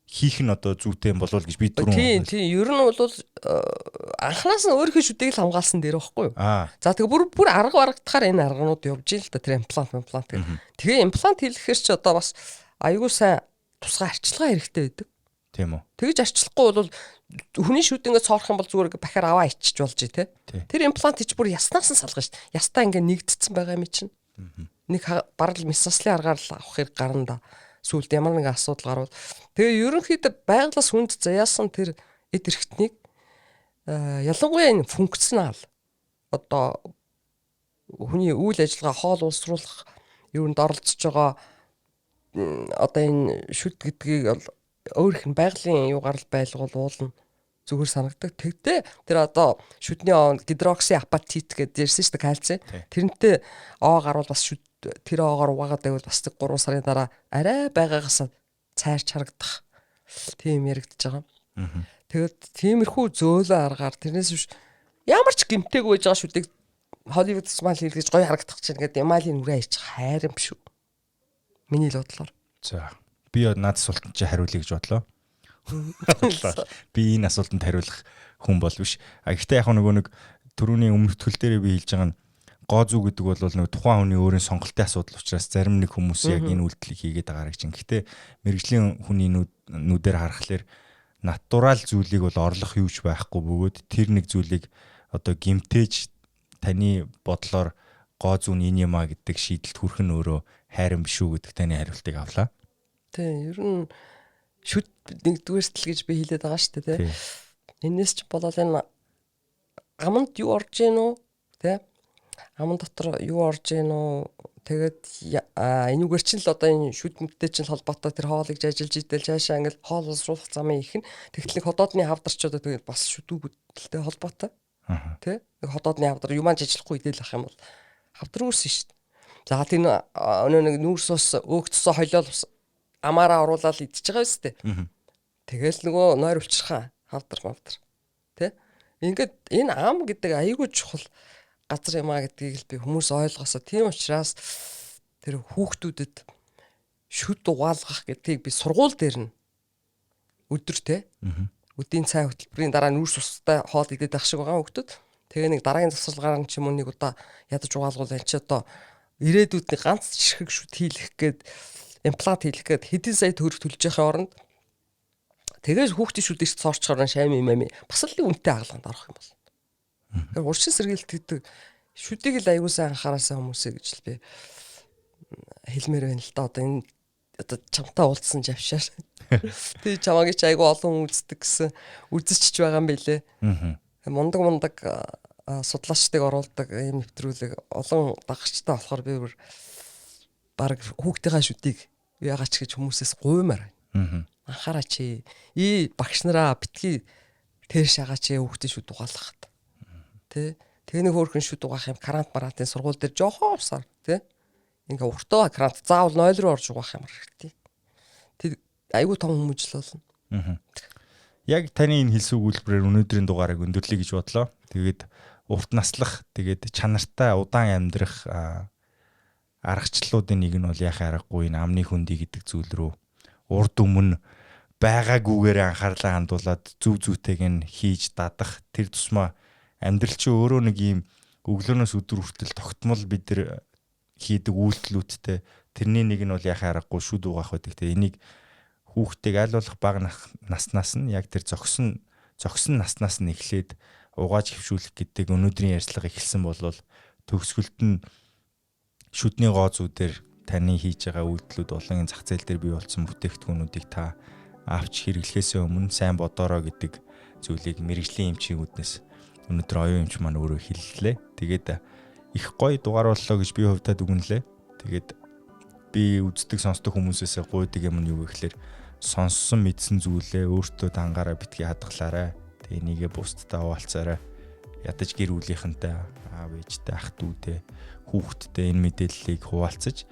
Speaker 2: хийх нь одоо зүйтэй юм болов уу гэж би түрүүн.
Speaker 1: Тийм. Ер нь бол анханаас нь өөрийнхөө шүдийг л хамгаалсан дээр байхгүй юу? За тэгээ бүр арга барагдахаар энэ арганууд явж ийн л да тэр имплант гэх. Тэгээ имплант хийлгэхээр ч одоо бас аюул сайн тусгай арчилгаа хэрэгтэй байдаг.
Speaker 2: Тийм үү.
Speaker 1: Тэгж арчлахгүй бол хүний шүд ингээд цоорох юм бол зүгээр бахаар аваа ичиж болж тий. Тэр имплант хийж бүр яснаас нь салгана шүү дээ. Ястаа ингээд нэгдсэн байгаа юм чинь. Нэг бараг месслэлийн аргаар л авах хэрэг гарна да. Сүүлд ямар нэгэн асуудал гарвал тэгээ ерөнхийдөө байглаас хүнд заяасан тэр эд эрхтнийг ялангуяа энэ функционал одоо хүний үйл ажиллагаа хоол уусруулах юунд оролцож байгаа одоо энэ шүд гэдгийг өөрийнх нь байгалийн юугаар л байлгуул уулна зүгээр санагдаг. Тэгтээ тэр одоо шүдний гидрокси апатит гэдэг ярьсан шүү дээ кальци. Тэрнтэй оо гарвал бас шүд тэр оогоор угаагаад байвал бас 3 сарын дараа арай байгаагаас цайрч харагдах тийм яригдж байгаа. Тэгээд тиймэрхүү зөөлөн аргаар тэрнээс биш ямар ч гимтэйг байж байгаа шүдийг Hollywood smile хийлгэж гоё харагдах чинь ингээд эмалийн үрээ хийж хайр юм шүү. Миний л бодлоор.
Speaker 2: За би наад асуултанд чи хариулъя гэж бодлоо. Би энэ асуултанд хариулах хүн бол биш. Гэхдээ яг нэг түрүүний өмнөтгөл дээр би хэлж байгаа нь гоо зүү гэдэг бол нэг тухайн хүний өөрийн сонголтын асуудал учраас зарим нэг хүмүүс яг энэ үйлдэлийг хийгээд байгаа гэж. Гэхдээ мэрэгжлийн хүний нүдээр харахаар натурал зүйлийг бол орлох юуч байхгүй бөгөөд тэр нэг зүйлийг одоо гимтээж таны бодлоор гоо зүүн энэ юм а гэдэг шийдэлд хүрэх нь өөрөө хайрын биш үү гэдэг таны хариултыг авлаа.
Speaker 1: Тийм, ер нь шүд нэгдүгээрстэл гэж би хэлээд байгаа шүү дээ, тийм. Энээс ч болоод энэ аманд юу орж ийн үү, тийм? Аман дотор юу орж ийн үү? Тэгээд энүүгээр чинь л одоо энэ шүд мэдтэй чинь холбоотой тэр хоолыг ажиллаж идэл цаашаа ингээл хоол уусруулах замын их нь тэгтлэг ходоодны хавдарчудаа тэгээд бас шүдүүгүүдтэй холбоотой. Тэ? Нэг ходоодны хавдар юман ажиллахгүй идэл ах юм бол хавдар үүрсэн шүү дээ. За тийм нэг нүүрс ус өөгдсөн хойлол амаараа оруулаад идчихэж байгаа юм шүү дээ. Тэгэл нөгөө нойр өвчрхаа хавдар. Тэ? Ингээд энэ ам гэдэг аягүй чухал газар юм а гэдгийг л би хүмүүс ойлгосоо. Тийм учраас тэр хүүхдүүдэд шүд угаалгах гэдгийг би сургууль дээр нь өдөр те өдийн цай хөтөлбөрийн дараа нүүрс устай хоол идэх ах шиг байгаа хүүхдүүд. Тэгээ нэг дараагийн засваргаар нь ч юм уу нэг удаа ядаж угаалгуул энэ ч одоо ирээдүйдний ганц жишг шүд хийлэх гээд имплант хийлэх гээд хэдэн сая төгрөг төлж яхахын оронд тэгээс хүүхдийн шүдээс цоорчхоор шами мами бас л үнэтэй хаалганд орох юм бол. Тэгэхээр урчин сэргийлт гэдэг шүдийг л аягүй сайн анхаараасаа хүмүүсээ гэж л би хэлмээр байна л да. Одоо энэ одоо чамтай уулзсан завшаар. Тэг чамаагийн ч аягүй олон үздэг гэсэн үзэж ч байгаа юм билэ. Мундаг судлаачдыг оруулдаг ийм нэвтрүүлэг олон дагагчтай болохоор би баг хүүхдийнхаа шүдийг яагач гэж хүмүүсээс гуймаар байна. Анхаараач. Багш нараа битгий тэр шагаач хүүхдийн шүд угаалгахад. Тэ нэг хөөрхөн шүд угаах юм карант маратын сургууль дээр жоохоо усаар тэ ингээ уртаа карант заавал 0 руу орж угаах юм хэрэгтэй. Тэг айгүй том хүмүүжил болно.
Speaker 2: Яг таны энэ хэлсэн өгүүлбэрээр өнөөдрийн дугаарыг өндөрлөе гэж бодлоо. Тэгээд урт наслах, тэгээд чанартай удаан амьдрах аргачлалуудын нэг нь бол яхаа аргагүй энэ амны хөндий гэдэг зүйл рүү урд өмнө байгаагүйгээр анхаарлаа хандуулад зүвтэйг нь хийж дадах тэр тусмаа амьдрал чи өөрөө нэг юм өглөөнөөс өдөр хүртэл тогтмол бид нар хийдэг үйлдэлүүдтэй тэрний нэг нь бол яхаа аргагүй шүд угаах байдаг. Тэгээ энийг хүүхдийг аль болох бага наснаас нь яг тэр зогсон наснаас нь эхлээд угааж хөвшүүлэх гэдэг өнөөдрийн ярьцлага эхэлсэн болвол төгсгөлд нь шүдний гоо зүүдээр таны хийж байгаа үйлдэлүүд болон зах зээл дээр бий болсон бүтээгдэхүүнүүдийг та авч хэрэглэхээс өмнө сайн бодороо гэдэг зүйлийг мэрэгжлийн эмчийн үднэс өнөөдөр оюун эмч маань өөрөө хэллээ. Тэгээд их гоё дугаар боллоо гэж би хувьдаа дүгнэлээ. Тэгээд би үздэг сонсдог хүмүүсээс гуйдаг юм нь юу гэхээр сонссон мэдсэн зүйлээ өөртөө дангаараа битгий хадгалаарай. Тэгээ нэгэ бусдтай хуваалцаарай. Ядаж гэр бүлийнхэнтэй аав ээжтэй ах дүүтэй хүүхдтэй энэ мэдээллийг хуваалцаж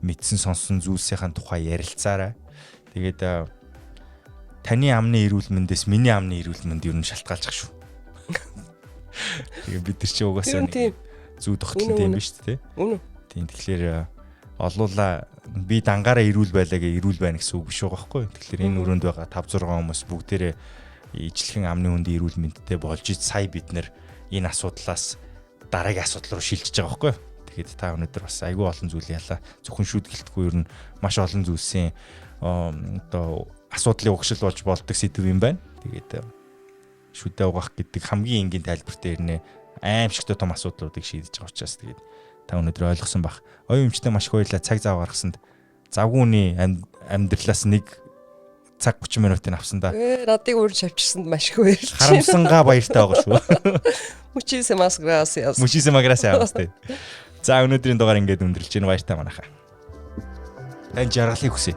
Speaker 2: мэдсэн сонссон зүйлсийн тухай ярилцаарай. Тэгээд таны амны эрүүл мэндээс миний амны эрүүл мэнд юу н шалтгаалчих шүү. Тэгээ бид нар чи угаасаа зүү тогтлон тийм биш үү? Үнэ. Тийм тэгэхээр олуула би дангаараа эрүүл байлаагээ эрүүл байна гэсэн үг биш байгаа байхгүй. Тэгэхээр энэ өрөөнд байгаа 5 6 хүмүүс бүгдээрээ ижлэхэн амны хөндий эрүүл мэндтэй болж сая бид нар энэ асуудлаас дараагийн асуудал руу шилжиж байгаа байхгүй. Тэгэхэд та өнөөдөр бас айгүй олон зүйл ялаа. Зөвхөн шүдгэлтгүй ер нь маш олон зүйлсийн одоо асуудлын угшил болж болдог сэдв юм байна. Тэгээд шүдээ угаах гэдэг хамгийн энгийн тайлбар дээр нэ аимшигтай том асуудлуудыг шийдэж байгаа учраас тэгээд та өнөөдөр ойлгосон бах. Оюун эмчтэй маш их баярлалаа цаг зав гаргасанд. Завгууны амьдралаас нэг цаг 30 минутын авсан да.
Speaker 1: Радийг үрж авчирсанд маш их баярлалаа.
Speaker 2: Харамсангаа баяртай байгаа шүү.
Speaker 1: Muchísimas gracias.
Speaker 2: Muchísimas gracias. За өнөөдрийн дугаар ингээд өндөрлж байна баяртай манайхаа. Тань жаргалыг хүсье.